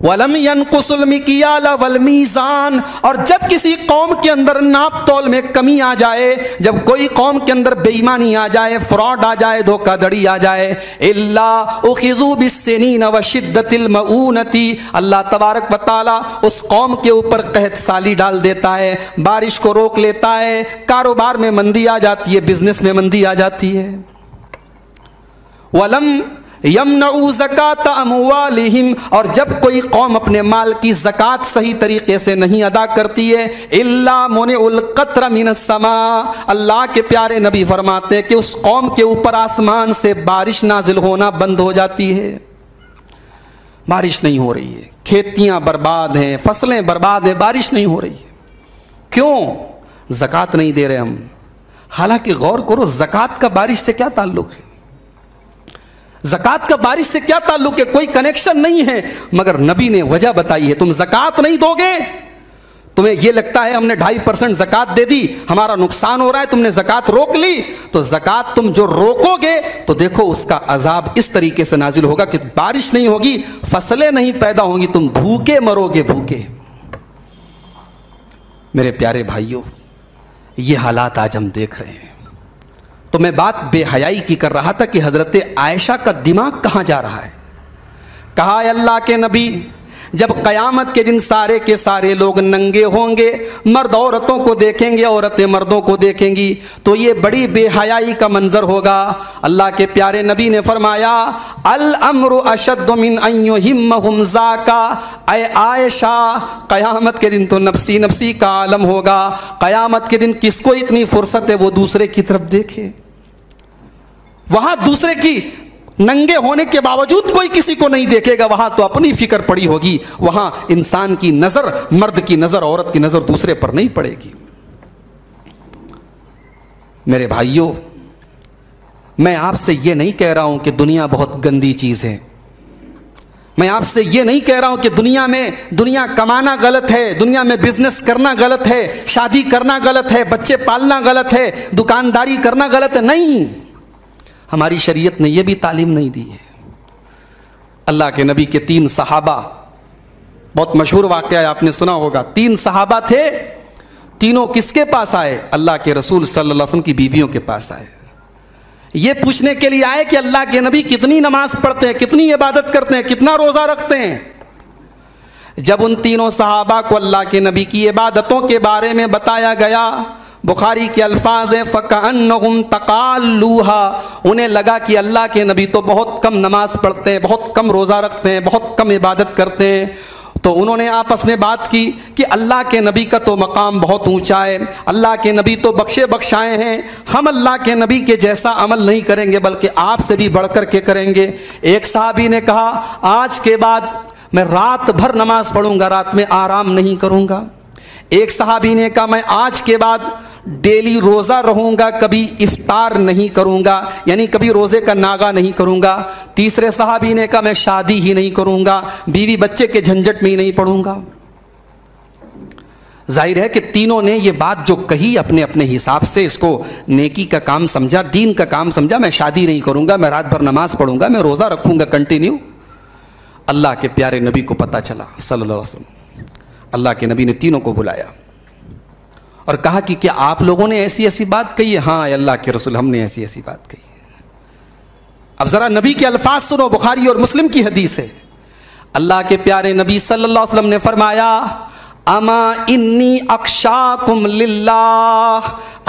وَلَمْ يَنْقُصُ الْمِكْيَالَ وَالْمِيزَانَ, اور جب کسی قوم کے اندر ناپ تول میں کمی آ جائے, جب کوئی قوم کے اندر بے ایمانی آ جائے, فراڈ آ جائے, دھوکہ دھڑی آ جائے, إِلَّا أُخِذُوا بِالسِّنِينَ وَشِدَّةِ الْمَؤُونَةِ, اللہ تبارک و تعالیٰ اس قوم کے اوپر قحط سالی ڈال دیتا ہے, بارش کو روک لیتا ہے, کاروبار میں مندی آ جاتی ہے, بزنس میں مندی آ جاتی ہے. وَلَمْ یمنعوا زکات اموالہم, اور جب کوئی قوم اپنے مال کی زکات صحیح طریقے سے نہیں ادا کرتی ہے, الا منع القطر من السماء, اللہ کے پیارے نبی فرماتے ہیں کہ اس قوم کے اوپر آسمان سے بارش نازل ہونا بند ہو جاتی ہے. بارش نہیں ہو رہی ہے, کھیتیاں برباد ہیں, فصلیں برباد ہیں, بارش نہیں ہو رہی ہے. کیوں؟ زکات نہیں دے رہے ہم. حالانکہ غور کرو, زکات کا بارش سے کیا تعلق ہے؟ زکات کا بارش سے کیا تعلق ہے؟ کوئی کنیکشن نہیں ہے, مگر نبی نے وجہ بتائی ہے. تم زکات نہیں دو گے, تمہیں یہ لگتا ہے ہم نے 2.5% زکات دے دی, ہمارا نقصان ہو رہا ہے, تم نے زکات روک لی, تو زکات تم جو روکو گے تو دیکھو اس کا عذاب اس طریقے سے نازل ہوگا کہ بارش نہیں ہوگی, فصلیں نہیں پیدا ہوں گی, تم بھوکے مرو گے, بھوکے. میرے پیارے بھائیوں, یہ حالات آج ہم دیکھ رہے ہیں. تو میں بات بے حیائی کی کر رہا تھا کہ حضرت عائشہ کا دماغ کہاں جا رہا ہے. کہا ہے اللہ کے نبی جب قیامت کے دن سارے کے سارے لوگ ننگے ہوں گے, مرد عورتوں کو دیکھیں گے, عورتیں مردوں کو دیکھیں گی, تو یہ بڑی بے حیائی کا منظر ہوگا. اللہ کے پیارے نبی نے فرمایا الامر اشد من ان یہمہم ذاکا, اے عائشہ قیامت کے دن تو نفسی نفسی کا عالم ہوگا. قیامت کے دن کس کو اتنی فرصت ہے وہ دوسرے کی طرف دیکھے؟ وہاں دوسرے کی ننگے ہونے کے باوجود کوئی کسی کو نہیں دیکھے گا, وہاں تو اپنی فکر پڑی ہوگی. وہاں انسان کی نظر, مرد کی نظر, عورت کی نظر دوسرے پر نہیں پڑے گی. میرے بھائیوں, میں آپ سے یہ نہیں کہہ رہا ہوں کہ دنیا بہت گندی چیز ہے. میں آپ سے یہ نہیں کہہ رہا ہوں کہ دنیا کمانا غلط ہے, دنیا میں بزنس کرنا غلط ہے, شادی کرنا غلط ہے, بچے پالنا غلط ہے, دکانداری کرنا غلط ہے. نہیں, ہماری شریعت نے یہ بھی تعلیم نہیں دی ہے. اللہ کے نبی کے 3 صحابہ, بہت مشہور واقعہ ہے, آپ نے سنا ہوگا. 3 صحابہ تھے, تینوں کس کے پاس آئے؟ اللہ کے رسول صلی اللہ علیہ وسلم کی بیویوں کے پاس آئے. یہ پوچھنے کے لیے آئے کہ اللہ کے نبی کتنی نماز پڑھتے ہیں, کتنی عبادت کرتے ہیں, کتنا روزہ رکھتے ہیں. جب ان تینوں صحابہ کو اللہ کے نبی کی عبادتوں کے بارے میں بتایا گیا, بخاری کے الفاظ ہیں فَكَأَنَّهُمْ تَقَالُوهَا, انہیں لگا کہ اللہ کے نبی تو بہت کم نماز پڑھتے ہیں, بہت کم روزہ رکھتے ہیں, بہت کم عبادت کرتے ہیں. تو انہوں نے آپس میں بات کی کہ اللہ کے نبی کا تو مقام بہت اونچا ہے, اللہ کے نبی تو بخشے بخشائے ہیں, ہم اللہ کے نبی کے جیسا عمل نہیں کریں گے بلکہ آپ سے بھی بڑھ کر کے کریں گے. ایک صحابی نے کہا آج کے بعد میں رات بھر نماز پڑھوں گا, رات میں آرام نہیں کروں گا. ایک صحابی نے کہا میں آج کے بعد ڈیلی روزہ رہوں گا, کبھی افطار نہیں کروں گا, یعنی کبھی روزے کا ناغہ نہیں کروں گا. تیسرے صحابی نے کہا میں شادی ہی نہیں کروں گا, بیوی بچے کے جھنجٹ میں ہی نہیں پڑوں گا. ظاہر ہے کہ تینوں نے یہ بات جو کہی اپنے اپنے حساب سے اس کو نیکی کا کام سمجھا, دین کا کام سمجھا. میں شادی نہیں کروں گا, میں رات بھر نماز پڑھوں گا, میں روزہ رکھوں گا کنٹینیو. اللہ کے پیارے نبی کو پتہ چلا صلی اللہ علیہ وسلم. اللہ کے نبی نے تینوں کو بلایا اور کہا کہ کیا آپ لوگوں نے ایسی ایسی بات کہی ہے؟ ہاں اللہ کے رسول, ہم نے ایسی ایسی بات کہی ہے. اب ذرا نبی کے الفاظ سنو, بخاری اور مسلم کی حدیث ہے. اللہ کے پیارے نبی صلی اللہ علیہ وسلم نے فرمایا اما انی اخشاکم للہ,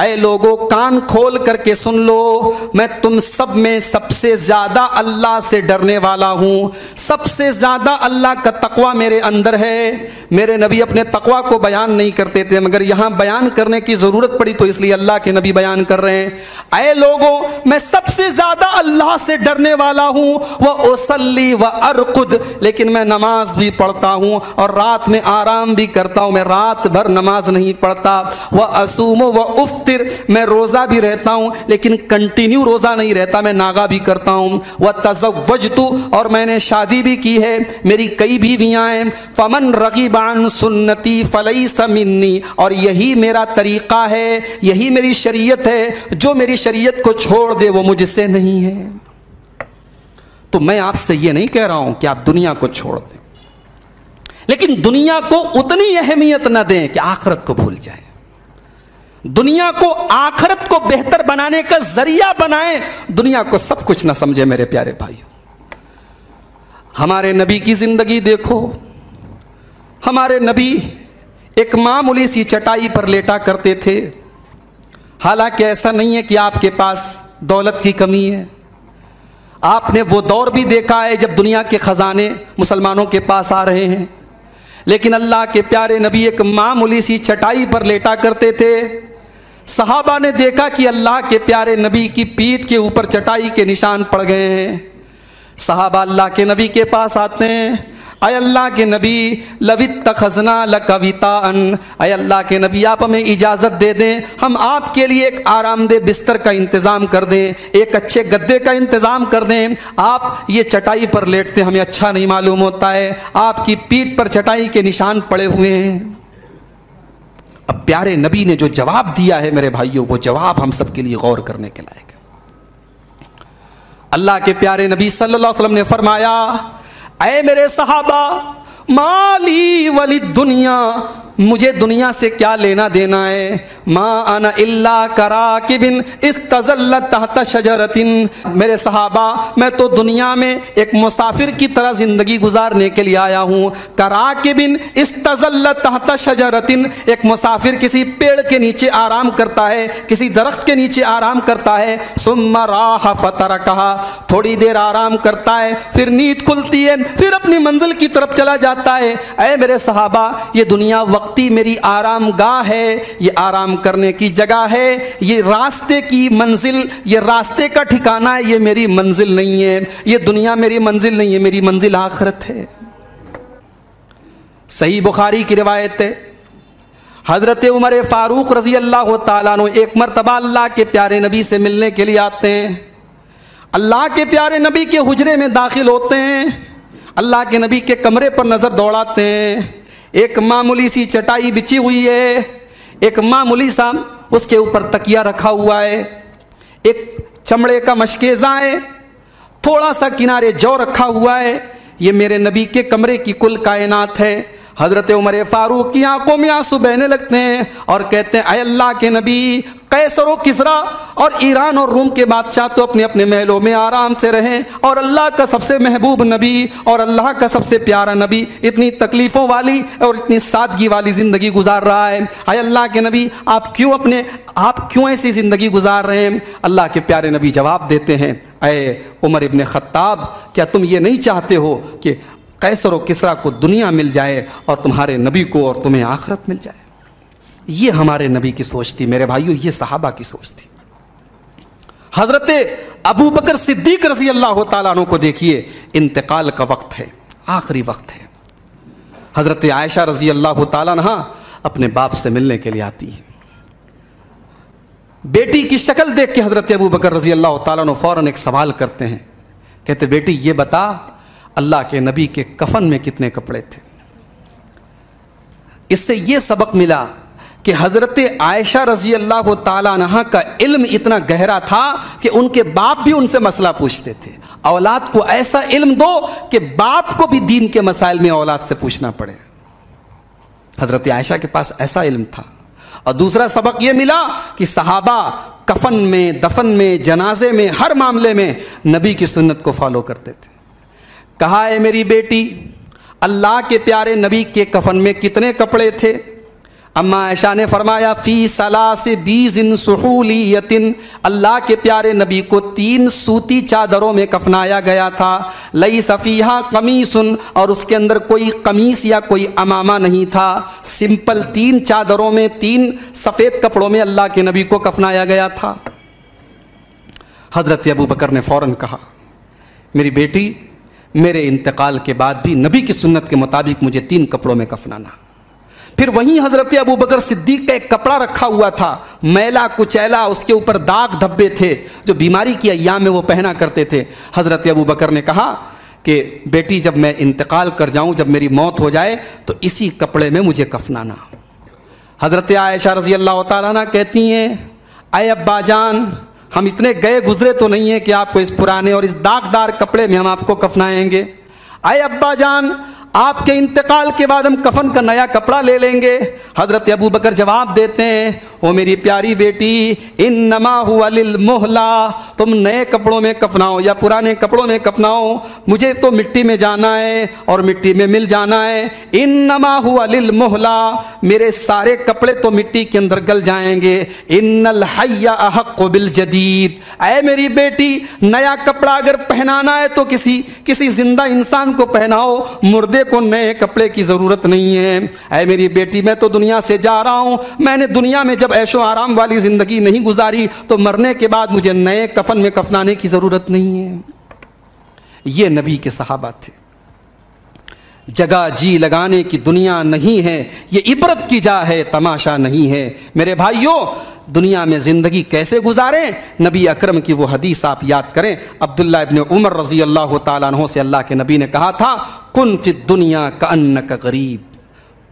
اے لوگوں کان کھول کر کے سن لو، میں تم سب میں سب سے زیادہ اللہ سے ڈرنے والا ہوں، سب سے زیادہ اللہ کا تقوی میرے اندر ہے۔ میرے نبی اپنے تقوی کو بیان نہیں کرتے تھے، مگر یہاں بیان کرنے کی ضرورت پڑی تو اس لیے اللہ کے نبی بیان کر رہے ہیں۔ اے لوگوں میں سب سے زیادہ اللہ سے ڈرنے والا ہوں، وَأُصَلِّي وَأَرْقُدْ، لیکن میں نماز بھی پڑھتا ہوں اور رات میں آرام بھی کرتا ہوں، میں رات بھر نماز نہیں پڑھتا۔ وَأَصُومُ وَأُفْطِرُ، میں روزہ بھی رہتا ہوں لیکن کنٹینیو روزہ نہیں رہتا، میں ناغا بھی کرتا ہوں۔ وَتَزَوَّجْتُ، اور میں نے شادی بھی کی ہے، میری کئی بیویاں ہیں۔ فَمَنْ رَغِبَ عَنْ سُنَّتِي فَلَيْسَ مِنِّي، اور یہی میرا طریقہ ہے، یہی میری شریعت ہے، جو میری شریعت کو چھوڑ دے وہ مجھ سے نہیں ہے۔ تو میں آپ سے یہ نہیں کہہ رہا ہوں کہ آپ دنیا کو چھوڑ دیں، لیکن دنیا کو اتنی اہمیت نہ دیں کہ آخرت کو بھول جائیں۔ دنیا کو، آخرت کو بہتر بنانے کا ذریعہ بنائیں، دنیا کو سب کچھ نہ سمجھے۔ میرے پیارے بھائیوں، ہمارے نبی کی زندگی دیکھو۔ ہمارے نبی ایک معمولی سی چٹائی پر لیٹا کرتے تھے، حالانکہ ایسا نہیں ہے کہ آپ کے پاس دولت کی کمی ہے۔ آپ نے وہ دور بھی دیکھا ہے جب دنیا کے خزانے مسلمانوں کے پاس آ رہے ہیں، لیکن اللہ کے پیارے نبی ایک معمولی سی چٹائی پر لیٹا کرتے تھے۔ صحابہ نے دیکھا کہ اللہ کے پیارے نبی کی پیٹھ کے اوپر چٹائی کے نشان پڑ گئے ہیں۔ صحابہ اللہ کے نبی کے پاس آتے ہیں، اے اللہ کے نبی لَوِ اتَّخَذْنَا لَكَ وِطَاءً، اے اللہ کے نبی آپ ہمیں اجازت دے دیں، ہم آپ کے لیے ایک آرام دہ بستر کا انتظام کر دیں، ایک اچھے گدے کا انتظام کر دیں۔ آپ یہ چٹائی پر لیٹتے ہمیں اچھا نہیں معلوم ہوتا ہے، آپ کی پیٹھ پر چٹائی کے نشان پڑے ہوئے ہیں۔ اب پیارے نبی نے جو جواب دیا ہے میرے بھائیوں، وہ جواب ہم سب کے لیے غور کرنے کے لائق ہے۔ اللہ کے پیارے نبی صلی اللہ علیہ وسلم نے فرمایا، اے میرے صحابہ، مالی ولی دنیا، مجھے دنیا سے کیا لینا دینا ہے؟ ما انا الا کراکب استظل تحت شجرۃ، میرے صحابہ میں تو دنیا میں ایک مسافر کی طرح زندگی گزارنے کے لیے آیا ہوں۔ کراکب استظل تحت شجرۃ، ایک مسافر کسی پیڑ کے نیچے آرام کرتا ہے، کسی درخت کے نیچے آرام کرتا ہے، ثم راح فترکھا، تھوڑی دیر آرام کرتا ہے، پھر نیند کھلتی ہے، پھر اپنی منزل کی طرف چلا جاتا ہے۔ اے میرے صحابہ، یہ دنیا وقتی میری آرام گاہ ہے، یہ آرام کرنے کی جگہ ہے، یہ راستے کی منزل، یہ راستے کا ٹھکانہ ہے، یہ میری منزل نہیں ہے، یہ دنیا میری منزل نہیں ہے، میری منزل آخرت ہے۔ صحیح بخاری کی روایت ہے، حضرت عمر فاروق رضی اللہ تعالیٰ عنہ ایک مرتبہ اللہ کے پیارے نبی سے ملنے کے لیے آتے ہیں۔ اللہ کے پیارے نبی کے حجرے میں داخل ہوتے ہیں، اللہ کے نبی کے کمرے پر نظر دوڑاتے ہیں۔ ایک معمولی سی چٹائی بچھی ہوئی ہے، ایک معمولی سا اس کے اوپر تکیہ رکھا ہوا ہے، ایک چمڑے کا مشکیزہ ہے، تھوڑا سا کنارے جو رکھا ہوا ہے۔ یہ میرے نبی کے کمرے کی کل کائنات ہے۔ حضرت عمر فاروق کی آنکھوں میں آنسو بہنے لگتے ہیں اور کہتے ہیں، اے اللہ کے نبی، قیصر و کسریٰ اور ایران اور روم کے بادشاہ تو اپنے اپنے محلوں میں آرام سے رہیں، اور اللہ کا سب سے محبوب نبی اور اللہ کا سب سے پیارا نبی اتنی تکلیفوں والی اور اتنی سادگی والی زندگی گزار رہا ہے۔ اے اللہ کے نبی، آپ کیوں ایسی زندگی گزار رہے ہیں؟ اللہ کے پیارے نبی جواب دیتے ہیں، اے عمر ابن خطاب، کیا تم یہ نہیں چاہتے ہو کہ قیصر و کسریٰ کو دنیا مل جائے اور تمہارے نبی کو اور تمہیں آخرت مل جائے؟ یہ ہمارے نبی کی سوچ تھی میرے بھائیوں، یہ صحابہ کی سوچ تھی۔ حضرت ابو بکر صدیق رضی اللہ تعالیٰ عنہ کو دیکھیے، انتقال کا وقت ہے، آخری وقت ہے۔ حضرت عائشہ رضی اللہ تعالیٰ عنہ اپنے باپ سے ملنے کے لیے آتی ہے۔ بیٹی کی شکل دیکھ کے حضرت ابو بکر رضی اللہ تعالیٰ عنہ فوراً ایک سوال کرتے ہیں، کہتے بیٹی یہ بتا اللہ کے نبی کے کفن میں کتنے کپڑے تھے؟ اس سے یہ سبق ملا کہ حضرت عائشہ رضی اللہ تعالیٰ عنہ کا علم اتنا گہرا تھا کہ ان کے باپ بھی ان سے مسئلہ پوچھتے تھے۔ اولاد کو ایسا علم دو کہ باپ کو بھی دین کے مسائل میں اولاد سے پوچھنا پڑے۔ حضرت عائشہ کے پاس ایسا علم تھا۔ اور دوسرا سبق یہ ملا کہ صحابہ کفن میں، دفن میں، جنازے میں، ہر معاملے میں نبی کی سنت کو فالو کرتے تھے۔ کہا ہے میری بیٹی، اللہ کے پیارے نبی کے کفن میں کتنے کپڑے تھے؟ اما عائشہ نے فرمایا فی ثلاث بیض سحولیۃ، اللہ کے پیارے نبی کو 3 سوتی چادروں میں کفنایا گیا تھا، لیس فیہا قمیص، اور اس کے اندر کوئی قمیص یا کوئی امامہ نہیں تھا، سمپل 3 چادروں میں 3 سفید کپڑوں میں اللہ کے نبی کو کفنایا گیا تھا۔ حضرت ابو بکر نے فوراً کہا میری بیٹی میرے انتقال کے بعد بھی نبی کی سنت کے مطابق مجھے 3 کپڑوں میں کفنانا۔ پھر وہیں حضرت ابو بکر صدیق کا ایک کپڑا رکھا ہوا تھا، میلا کچیلا، اس کے اوپر داغ دھبے تھے جو بیماری کی ایام میں وہ پہنا کرتے تھے۔ حضرت ابو بکر نے کہا کہ بیٹی جب میں انتقال کر جاؤں، جب میری موت ہو جائے تو اسی کپڑے میں مجھے کفنانا۔ حضرت عائشہ رضی اللہ تعالیٰ عنہ کہتی ہیں اے ابا جان، ہم اتنے گئے گزرے تو نہیں ہیں کہ آپ کو اس پرانے اور اس داغدار کپڑے میں ہم آپ کو کفنائیں گے۔ اے ابا جان، آپ کے انتقال کے بعد ہم کفن کا نیا کپڑا لے لیں گے۔ حضرت ابو بکر جواب دیتے ہیں او میری پیاری بیٹی، انما ہوا للمہلہ، تم نئے کپڑوں میں کفناؤ یا پرانے کپڑوں میں کفناؤ، مجھے تو مٹی میں جانا ہے اور مٹی میں مل جانا ہے۔ انما ہوا للمہلہ، میرے سارے کپڑے تو مٹی کے اندر گل جائیں گے۔ ان الحی احق بالجدید، اے میری بیٹی نیا کپڑا اگر پہنانا ہے تو کسی زندہ انسان کو پہناؤ، مردے کو نئے کپڑے کی ضرورت نہیں ہے۔ اے میری بیٹی میں تو دنیا سے جا رہا ہوں، میں نے دنیا میں جب عیش و آرام والی زندگی نہیں گزاری تو مرنے کے بعد مجھے نئے کفن میں کفنانے کی ضرورت نہیں ہے۔ یہ نبی کے صحابہ تھے۔ جگہ جی لگانے کی دنیا نہیں ہے، یہ عبرت کی جا ہے، تماشا نہیں ہے۔ میرے بھائیوں، دنیا میں زندگی کیسے گزاریں؟ نبی اکرم کی وہ حدیث آپ یاد کریں۔ عبداللہ ابن عمر رضی اللہ تعالیٰ عنہ سے اللہ کے نبی نے کہا تھا کن فی الدنیا کأنک غریب،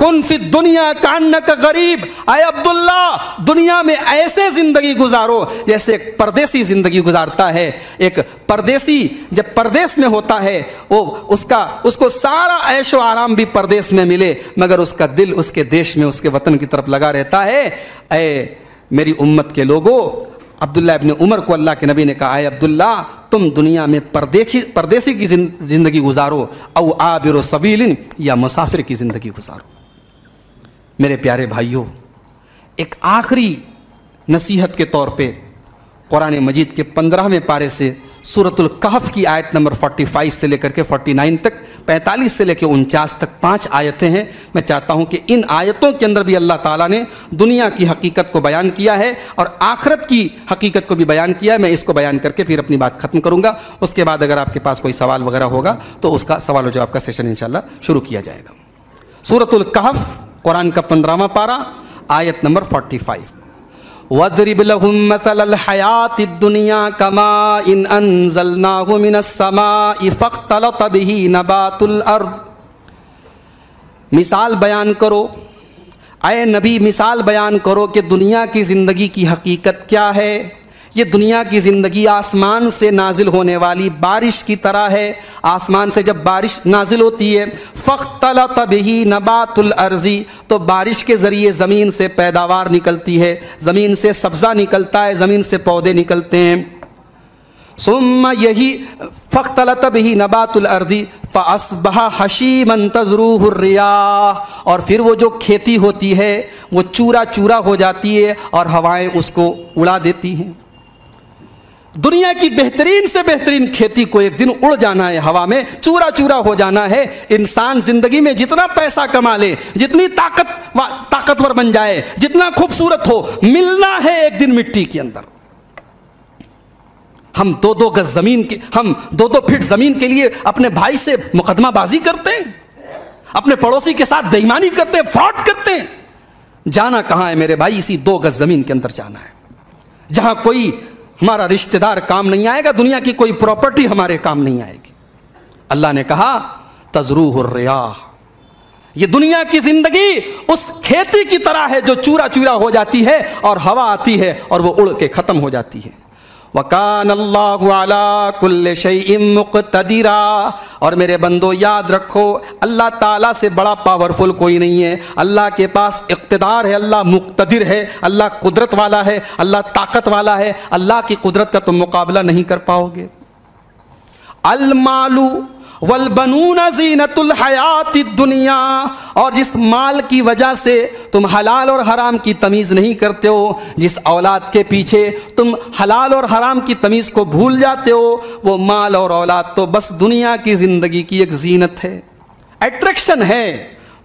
کن فی الدنیا کأنک غریب، اے عبداللہ دنیا میں ایسے زندگی گزارو جیسے ایک پردیسی زندگی گزارتا ہے۔ ایک پردیسی جب پردیس میں ہوتا ہے وہ اس کو سارا عیش و آرام بھی پردیس میں ملے، مگر اس کا دل اس کے دیش میں، اس کے وطن کی طرف لگا رہتا ہے۔ اے میری امت کے لوگوں، عبداللہ ابن عمر کو اللہ کے نبی نے کہا اے عبداللہ تم دنیا میں پردیسی کی زندگی گزارو، او عابر سبیل، یا مسافر کی زندگی گزارو۔ میرے پیارے بھائیوں، ایک آخری نصیحت کے طور پہ قرآن مجید کے 15ویں پارے سے سورۃ الکہف کی آیت نمبر 45 سے لے کر کے 49 تک، 45 سے لے کے 49 تک 5 آیتیں ہیں۔ میں چاہتا ہوں کہ ان آیتوں کے اندر بھی اللہ تعالیٰ نے دنیا کی حقیقت کو بیان کیا ہے اور آخرت کی حقیقت کو بھی بیان کیا ہے۔ میں اس کو بیان کر کے پھر اپنی بات ختم کروں گا، اس کے بعد اگر آپ کے پاس کوئی سوال وغیرہ ہوگا تو اس کا سوال و جواب کا سیشن انشاءاللہ شروع کیا جائے گا۔ سورۃ الکہف، قرآن کا 15واں پارہ، آیت نمبر 45۔ وَاضْرِبْ لَهُمْ مَثَلَ الْحَيَاةِ الدُّنْيَا كَمَاءٍ أَنزَلْنَاهُ مِنَ السَّمَاءِ فَاخْتَلَطَ بِهِ نَبَاتُ الْأَرْضِ، مثال بیان کرو اے نبی، مثال بیان کرو کہ دنیا کی زندگی کی حقیقت کیا ہے۔ یہ دنیا کی زندگی آسمان سے نازل ہونے والی بارش کی طرح ہے۔ آسمان سے جب بارش نازل ہوتی ہے فاختلط بہ نبات الارض، تو بارش کے ذریعے زمین سے پیداوار نکلتی ہے، زمین سے سبزہ نکلتا ہے، زمین سے پودے نکلتے ہیں۔ ثم یہی فاختلط بہ نبات الارض فاصبح حشیما تذروہ الریاح، اور پھر وہ جو کھیتی ہوتی ہے وہ چورا چورا ہو جاتی ہے اور ہوائیں اس کو اڑا دیتی ہیں۔ دنیا کی بہترین سے بہترین کھیتی کو ایک دن اڑ جانا ہے، ہوا میں چورا چورا ہو جانا ہے۔ انسان زندگی میں جتنا پیسہ کما لے، جتنی طاقتور بن جائے، جتنا خوبصورت ہو، ملنا ہے ایک دن مٹی کے اندر۔ ہم دو فٹ زمین کے لیے اپنے بھائی سے مقدمہ بازی کرتے ہیں، اپنے پڑوسی کے ساتھ بے ایمانی کرتے ہیں، فراڈ کرتے ہیں۔ جانا کہاں ہے میرے بھائی؟ اسی 2 گز زمین کے اندر جانا ہے، جہاں کوئی ہمارا رشتہ دار کام نہیں آئے گا، دنیا کی کوئی پراپرٹی ہمارے کام نہیں آئے گی۔ اللہ نے کہا تذروہ الریاح، یہ دنیا کی زندگی اس کھیتی کی طرح ہے جو چورا چورا ہو جاتی ہے اور ہوا آتی ہے اور وہ اڑ کے ختم ہو جاتی ہے۔ وَكَانَ اللَّهُ عَلَىٰ كُلِّ شَيْءٍ مُقْتَدِرًا، اور میرے بندو یاد رکھو اللہ تعالیٰ سے بڑا پاورفل کوئی نہیں ہے۔ اللہ کے پاس اقتدار ہے، اللہ مقتدر ہے، اللہ قدرت والا ہے، اللہ طاقت والا ہے۔ اللہ کی قدرت کا تم مقابلہ نہیں کر پاؤ گے۔ المال والبنون زینت الحیات الدنیا، اور جس مال کی وجہ سے تم حلال اور حرام کی تمیز نہیں کرتے ہو، جس اولاد کے پیچھے تم حلال اور حرام کی تمیز کو بھول جاتے ہو، وہ مال اور اولاد تو بس دنیا کی زندگی کی ایک زینت ہے، اٹریکشن ہے۔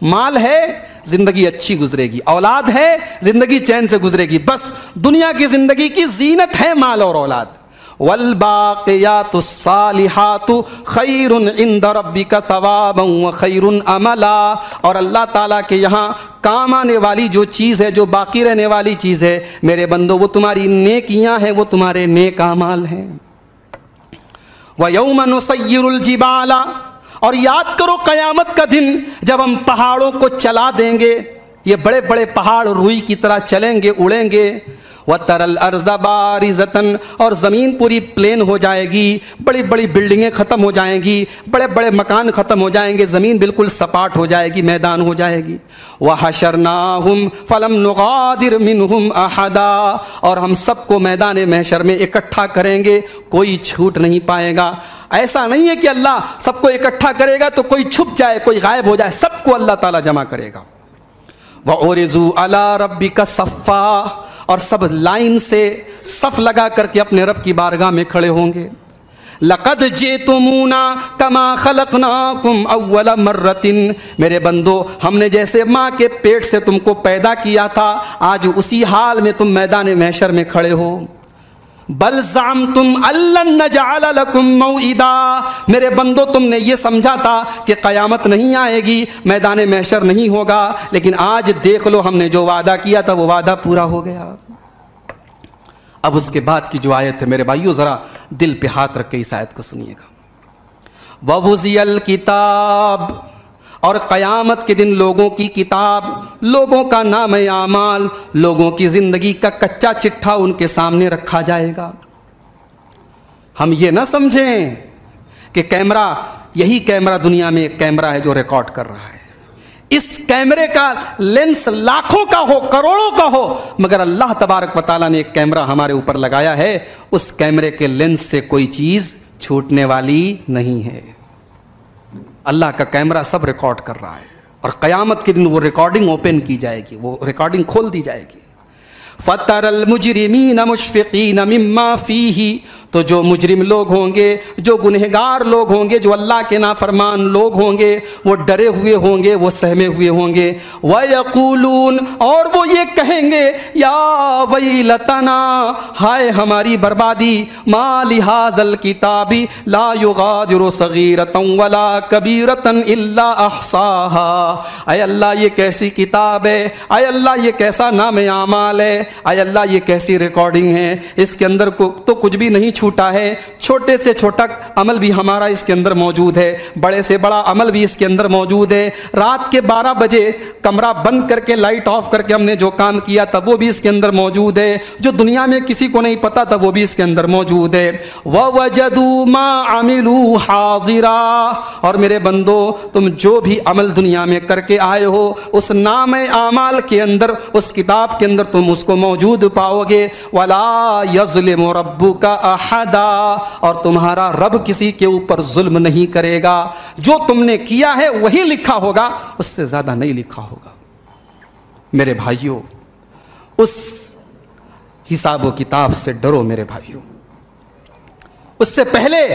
مال ہے زندگی اچھی گزرے گی، اولاد ہے زندگی چین سے گزرے گی، بس دنیا کی زندگی کی زینت ہے مال اور اولاد۔ والباقیات الصالحات خیر عند ربک ثوابا وخیر عملا، اور اللہ تعالیٰ کے یہاں کام آنے والی جو چیز ہے، جو باقی رہنے والی چیز ہے میرے بندو، وہ تمہاری نیکیاں ہیں، وہ تمہارے نیک اعمال ہیں۔ وَيَوْمَ نُسَيِّرُ الْجِبَالَ، اور یاد کرو قیامت کا دن جب ہم پہاڑوں کو چلا دیں گے، یہ بڑے بڑے پہاڑ روئی کی طرح چلیں گے، اڑیں گے۔ وَتَرَى الْأَرْضَ بَارِزَةً، اور زمین پوری پلین ہو جائے گی، بڑی بڑی بلڈنگیں ختم ہو جائیں گی، بڑے بڑے مکان ختم ہو جائیں گے، زمین بالکل سپاٹ ہو جائے گی، میدان ہو جائے گی۔ وَحَشَرْنَاهُمْ فَلَمْ نُغَادِرْ مِنْهُمْ أَحَدًا، اور ہم سب کو میدان محشر میں اکٹھا کریں گے، کوئی چھوٹ نہیں پائے گا۔ ایسا نہیں ہے کہ اللہ سب کو اکٹھا کرے گا تو کوئی چھپ جائے، کوئی غائب ہو جائے، سب کو اللہ تعالیٰ جمع کرے گا۔ وَعُرِضُوا عَلَىٰ رَبِّكَ صَفًّا، اور سب لائن سے صف لگا کر کے اپنے رب کی بارگاہ میں کھڑے ہوں گے۔ لَقَدْ جِئْتُمُونَا كَمَا خَلَقْنَاكُمْ أَوَّلَ مَرَّةٍ، میرے بندو ہم نے جیسے ماں کے پیٹ سے تم کو پیدا کیا تھا، آج اسی حال میں تم میدان محشر میں کھڑے ہو۔ بل زعمتم ان نجعل لكم موعدا، میرے بندو تم نے یہ سمجھا تھا کہ قیامت نہیں آئے گی، میدان محشر نہیں ہوگا، لیکن آج دیکھ لو ہم نے جو وعدہ کیا تھا وہ وعدہ پورا ہو گیا۔ اب اس کے بعد کی جو آیت ہے میرے بھائیو، ذرا دل پہ ہاتھ رکھ کے اس آیت کو سنیے گا۔ وَوُزِيَ الْكِتَابُ، اور قیامت کے دن لوگوں کی کتاب، لوگوں کا نام اعمال، لوگوں کی زندگی کا کچا چٹھا ان کے سامنے رکھا جائے گا۔ ہم یہ نہ سمجھیں کہ کیمرہ، یہی کیمرہ دنیا میں ایک کیمرہ ہے جو ریکارڈ کر رہا ہے، اس کیمرے کا لینس لاکھوں کا ہو، کروڑوں کا ہو، مگر اللہ تبارک و تعالیٰ نے ایک کیمرہ ہمارے اوپر لگایا ہے، اس کیمرے کے لینس سے کوئی چیز چھوٹنے والی نہیں ہے۔ اللہ کا کیمرہ سب ریکارڈ کر رہا ہے، اور قیامت کے دن وہ ریکارڈنگ اوپن کی جائے گی، وہ ریکارڈنگ کھول دی جائے گی۔ فَتَرَى الْمُجْرِمِينَ مُشْفِقِينَ مِمَّا فِيهِ، تو جو مجرم لوگ ہوں گے، جو گنہگار لوگ ہوں گے، جو اللہ کے نافرمان لوگ ہوں گے، وہ ڈرے ہوئے ہوں گے، وہ سہمے ہوئے ہوں گے۔ وَيَقُولُونَ، اور وہ یہ کہیں گے، یا ویلتنا، ہائے ہماری بربادی، ما لہذا الکتاب لا یغادر صغیرۃ ولا کبیرۃ الا احصاها، اے اللہ یہ کیسی کتاب ہے، اے اللہ یہ کیسا نام اعمال ہے، اے اللہ یہ کیسی ریکارڈنگ ہے، اس کے اندر تو کچھ بھی نہیں چھوٹا ہے، چھوٹے سے چھوٹا عمل بھی ہمارا اس کے اندر موجود ہے، بڑے سے بڑا عمل بھی اس کے اندر موجود ہے، رات کے 12 بجے کمرہ بند کر کے لائٹ آف کر کے ہم نے جو کام کیا تھا وہ بھی اس کے اندر موجود ہے، جو دنیا میں کسی کو نہیں پتا تھا وہ بھی اس کے اندر موجود ہے۔ وَوَجَدُوا مَا عَمِلُوا حَاضِرًا، اور میرے بندو تم جو بھی عمل دنیا میں کر کے آئے ہو اس نام اعمال کے اندر، اس کتاب کے اندر تم اس کو موجود پاؤ گے۔ وَلَا يَظْلِمُ رَبُّكَ أَحَدًا، اور تمہارا رب کسی کے اوپر ظلم نہیں کرے گا، جو تم نے کیا ہے وہی لکھا ہوگا، اس سے زیادہ نہیں لکھا ہوگا۔ میرے بھائیوں اس حساب و کتاب سے ڈرو میرے بھائیوں، اس سے پہلے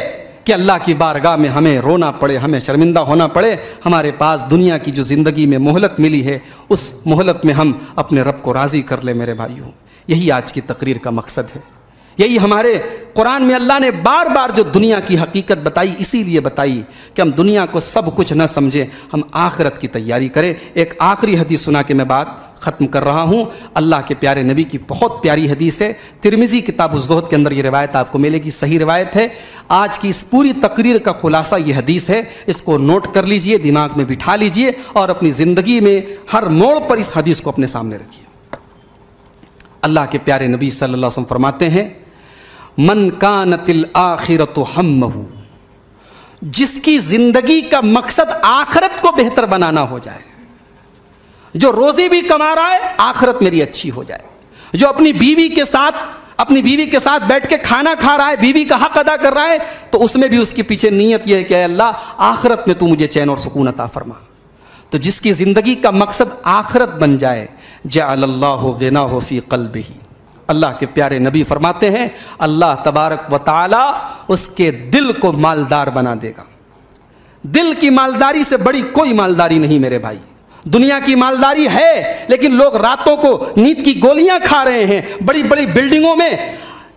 کہ اللہ کی بارگاہ میں ہمیں رونا پڑے، ہمیں شرمندہ ہونا پڑے، ہمارے پاس دنیا کی جو زندگی میں مہلت ملی ہے اس مہلت میں ہم اپنے رب کو راضی کر لیں میرے بھائیوں۔ یہی آج کی تقریر کا مقصد ہے، یہی ہمارے قرآن میں اللہ نے بار بار جو دنیا کی حقیقت بتائی اسی لیے بتائی کہ ہم دنیا کو سب کچھ نہ سمجھیں، ہم آخرت کی تیاری کریں۔ ایک آخری حدیث سنا کے میں بات ختم کر رہا ہوں، اللہ کے پیارے نبی کی بہت پیاری حدیث ہے، ترمذی کتاب الزہد کے اندر یہ روایت آپ کو ملے گی، صحیح روایت ہے۔ آج کی اس پوری تقریر کا خلاصہ یہ حدیث ہے، اس کو نوٹ کر لیجئے، دماغ میں بٹھا لیجئے، اور اپنی زندگی میں ہر موڑ پر اس حدیث کو اپنے سامنے رکھیے۔ اللہ کے پیارے نبی صلی اللہ علیہ وسلم فرماتے ہیں، من کانت الآخرۃ ہمہ، جس کی زندگی کا مقصد آخرت کو بہتر بنانا ہو جائے، جو روزی بھی کما رہا ہے آخرت میری اچھی ہو جائے، جو اپنی بیوی کے ساتھ اپنی بیوی کے ساتھ بیٹھ کے کھانا کھا رہا ہے، بیوی کا حق ادا کر رہا ہے، تو اس میں بھی اس کی پیچھے نیت یہ ہے کہ اے اللہ آخرت میں تو مجھے چین اور سکون عطا فرما۔ تو جس کی زندگی کا مقصد آخرت بن جائے، جعل اللہ غناہ فی قلبہ، اللہ کے پیارے نبی فرماتے ہیں اللہ تبارک و تعالی اس کے دل کو مالدار بنا دے گا۔ دل کی مالداری سے بڑی کوئی مالداری نہیں میرے بھائی۔ دنیا کی مالداری ہے، لیکن لوگ راتوں کو نیند کی گولیاں کھا رہے ہیں، بڑی بڑی بلڈنگوں میں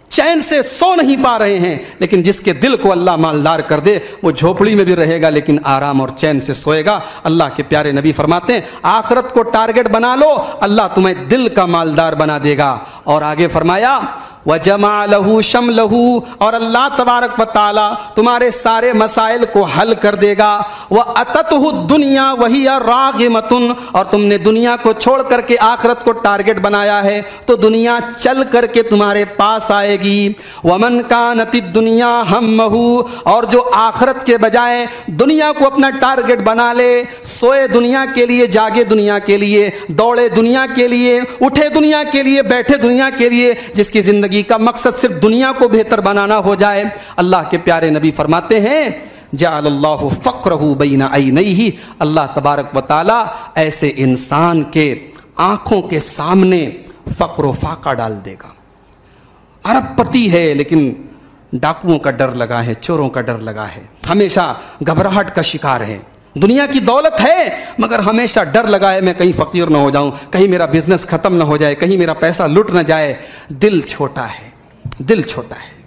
چین سے سو نہیں پا رہے ہیں، لیکن جس کے دل کو اللہ مالدار کر دے وہ جھوپڑی میں بھی رہے گا لیکن آرام اور چین سے سوئے گا۔ اللہ کے پیارے نبی فرماتے ہیں آخرت کو ٹارگٹ بنا لو، اللہ تمہیں دل کا مالدار بنا دے گا۔ اور آگے فرمایا وَجَمَعَ لَهُ شَمْلَهُ، اور اللہ تبارک و تعالی تمہارے سارے مسائل کو حل کر دے گا۔ وَأَتَتْهُ الدُّنْيَا وَهِيَ رَاغِمَةٌ، اور تم نے دنیا کو چھوڑ کر کے آخرت کو ٹارگٹ بنایا ہے تو دنیا چل کر کے تمہارے پاس آئے گی۔ وَمَنْ كَانَتِ الدُّنْيَا هَمَّهُ، اور جو آخرت کے بجائے دنیا کو اپنا ٹارگٹ بنا لے، سوئے دنیا کے لیے، جاگے دنیا کے لیے، دوڑے دنیا کے لیے، اٹھے دنیا کے لیے، بیٹھے دنیا کے لیے، جس کی زندگی کا مقصد صرف دنیا کو بہتر بنانا ہو جائے، اللہ کے پیارے نبی فرماتے ہیں جعل اللہ فقرہ بین عینیہ، اللہ تبارک و تعالی ایسے انسان کے آنکھوں کے سامنے فقر و فاقہ ڈال دے گا۔ ارب پتی ہے لیکن ڈاکوؤں کا ڈر لگا ہے، چوروں کا ڈر لگا ہے، ہمیشہ گھبراہٹ کا شکار ہے۔ دنیا کی دولت ہے مگر ہمیشہ ڈر لگا ہے میں کہیں فقیر نہ ہو جاؤں، کہیں میرا بزنس ختم نہ ہو جائے، کہیں میرا پیسہ لٹ نہ جائے۔ دل چھوٹا ہے، دل چھوٹا ہے۔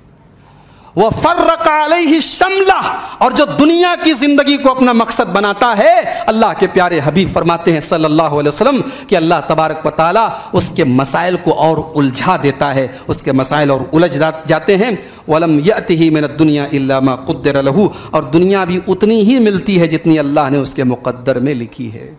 وَفَرَّقَ عَلَيْهِ الشَّمْلَةَ، اور جو دنیا کی زندگی کو اپنا مقصد بناتا ہے، اللہ کے پیارے حبیب فرماتے ہیں صلی اللہ علیہ وسلم کہ اللہ تبارک و تعالی اس کے مسائل کو اور الجھا دیتا ہے، اس کے مسائل اور الجھ جاتے ہیں۔ وَلَمْ يَأْتِهِ مِنَ الدُّنْيَا إِلَّا مَا قُدِّرَ لَهُ، اور دنیا بھی اتنی ہی ملتی ہے جتنی اللہ نے اس کے مقدر میں لکھی ہے۔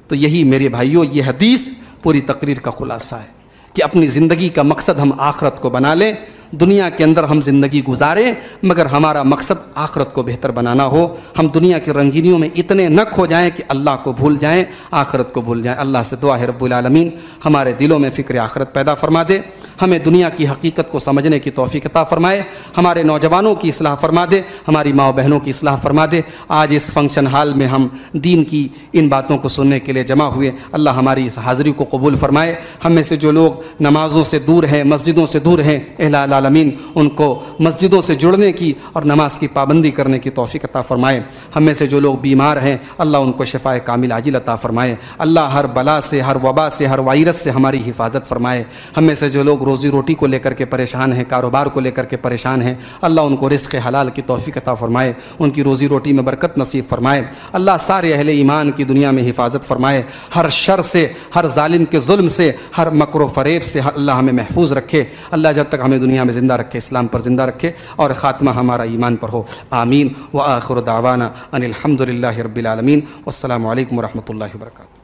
تو یہی میرے بھائیوں یہ حدیث پوری تقریر کا خلاصہ ہے کہ اپنی زندگی کا مقصد ہم آخرت کو بنا لیں، دنیا کے اندر ہم زندگی گزاریں مگر ہمارا مقصد آخرت کو بہتر بنانا ہو۔ ہم دنیا کی رنگینیوں میں اتنے نک ہو جائیں کہ اللہ کو بھول جائیں، آخرت کو بھول جائیں۔ اللہ سے دعا ہے رب العالمین ہمارے دلوں میں فکر آخرت پیدا فرما دے، ہمیں دنیا کی حقیقت کو سمجھنے کی توفیق عطا فرمائے، ہمارے نوجوانوں کی اصلاح فرما دے، ہماری ماں و بہنوں کی اصلاح فرما دے۔ آج اس فنکشن ہال میں ہم دین کی ان باتوں کو سننے کے لیے جمع ہوئے، اللہ ہماری اس حاضری کو قبول فرمائے۔ ہم میں سے جو لوگ نمازوں سے دور ہیں، مسجدوں سے دور ہیں، الہ العالمین ان کو مسجدوں سے جڑنے کی اور نماز کی پابندی کرنے کی توفیق عطا فرمائے۔ ہم میں سے جو لوگ بیمار ہیں اللہ ان کو شفائے کامل عاجل عطا فرمائے۔ اللہ ہر بلا سے، ہر وبا سے، ہر وائرس سے ہماری حفاظت فرمائے۔ ہم میں سے جو لوگ روزی روٹی کو لے کر کے پریشان ہیں، کاروبار کو لے کر کے پریشان ہیں، اللہ ان کو رزق حلال کی توفیق عطا فرمائے، ان کی روزی روٹی میں برکت نصیب فرمائے۔ اللہ سارے اہل ایمان کی دنیا میں حفاظت فرمائے، ہر شر سے، ہر ظالم کے ظلم سے، ہر مکر و فریب سے اللہ ہمیں محفوظ رکھے۔ اللہ جب تک ہمیں دنیا میں زندہ رکھے، اسلام پر زندہ رکھے اور خاتمہ ہمارا ایمان پر ہو، آمین۔ وآخر دعوانا ان الحمد للہ رب العالمین، والسلام علیکم ورحمۃ اللہ وبرکاتہ۔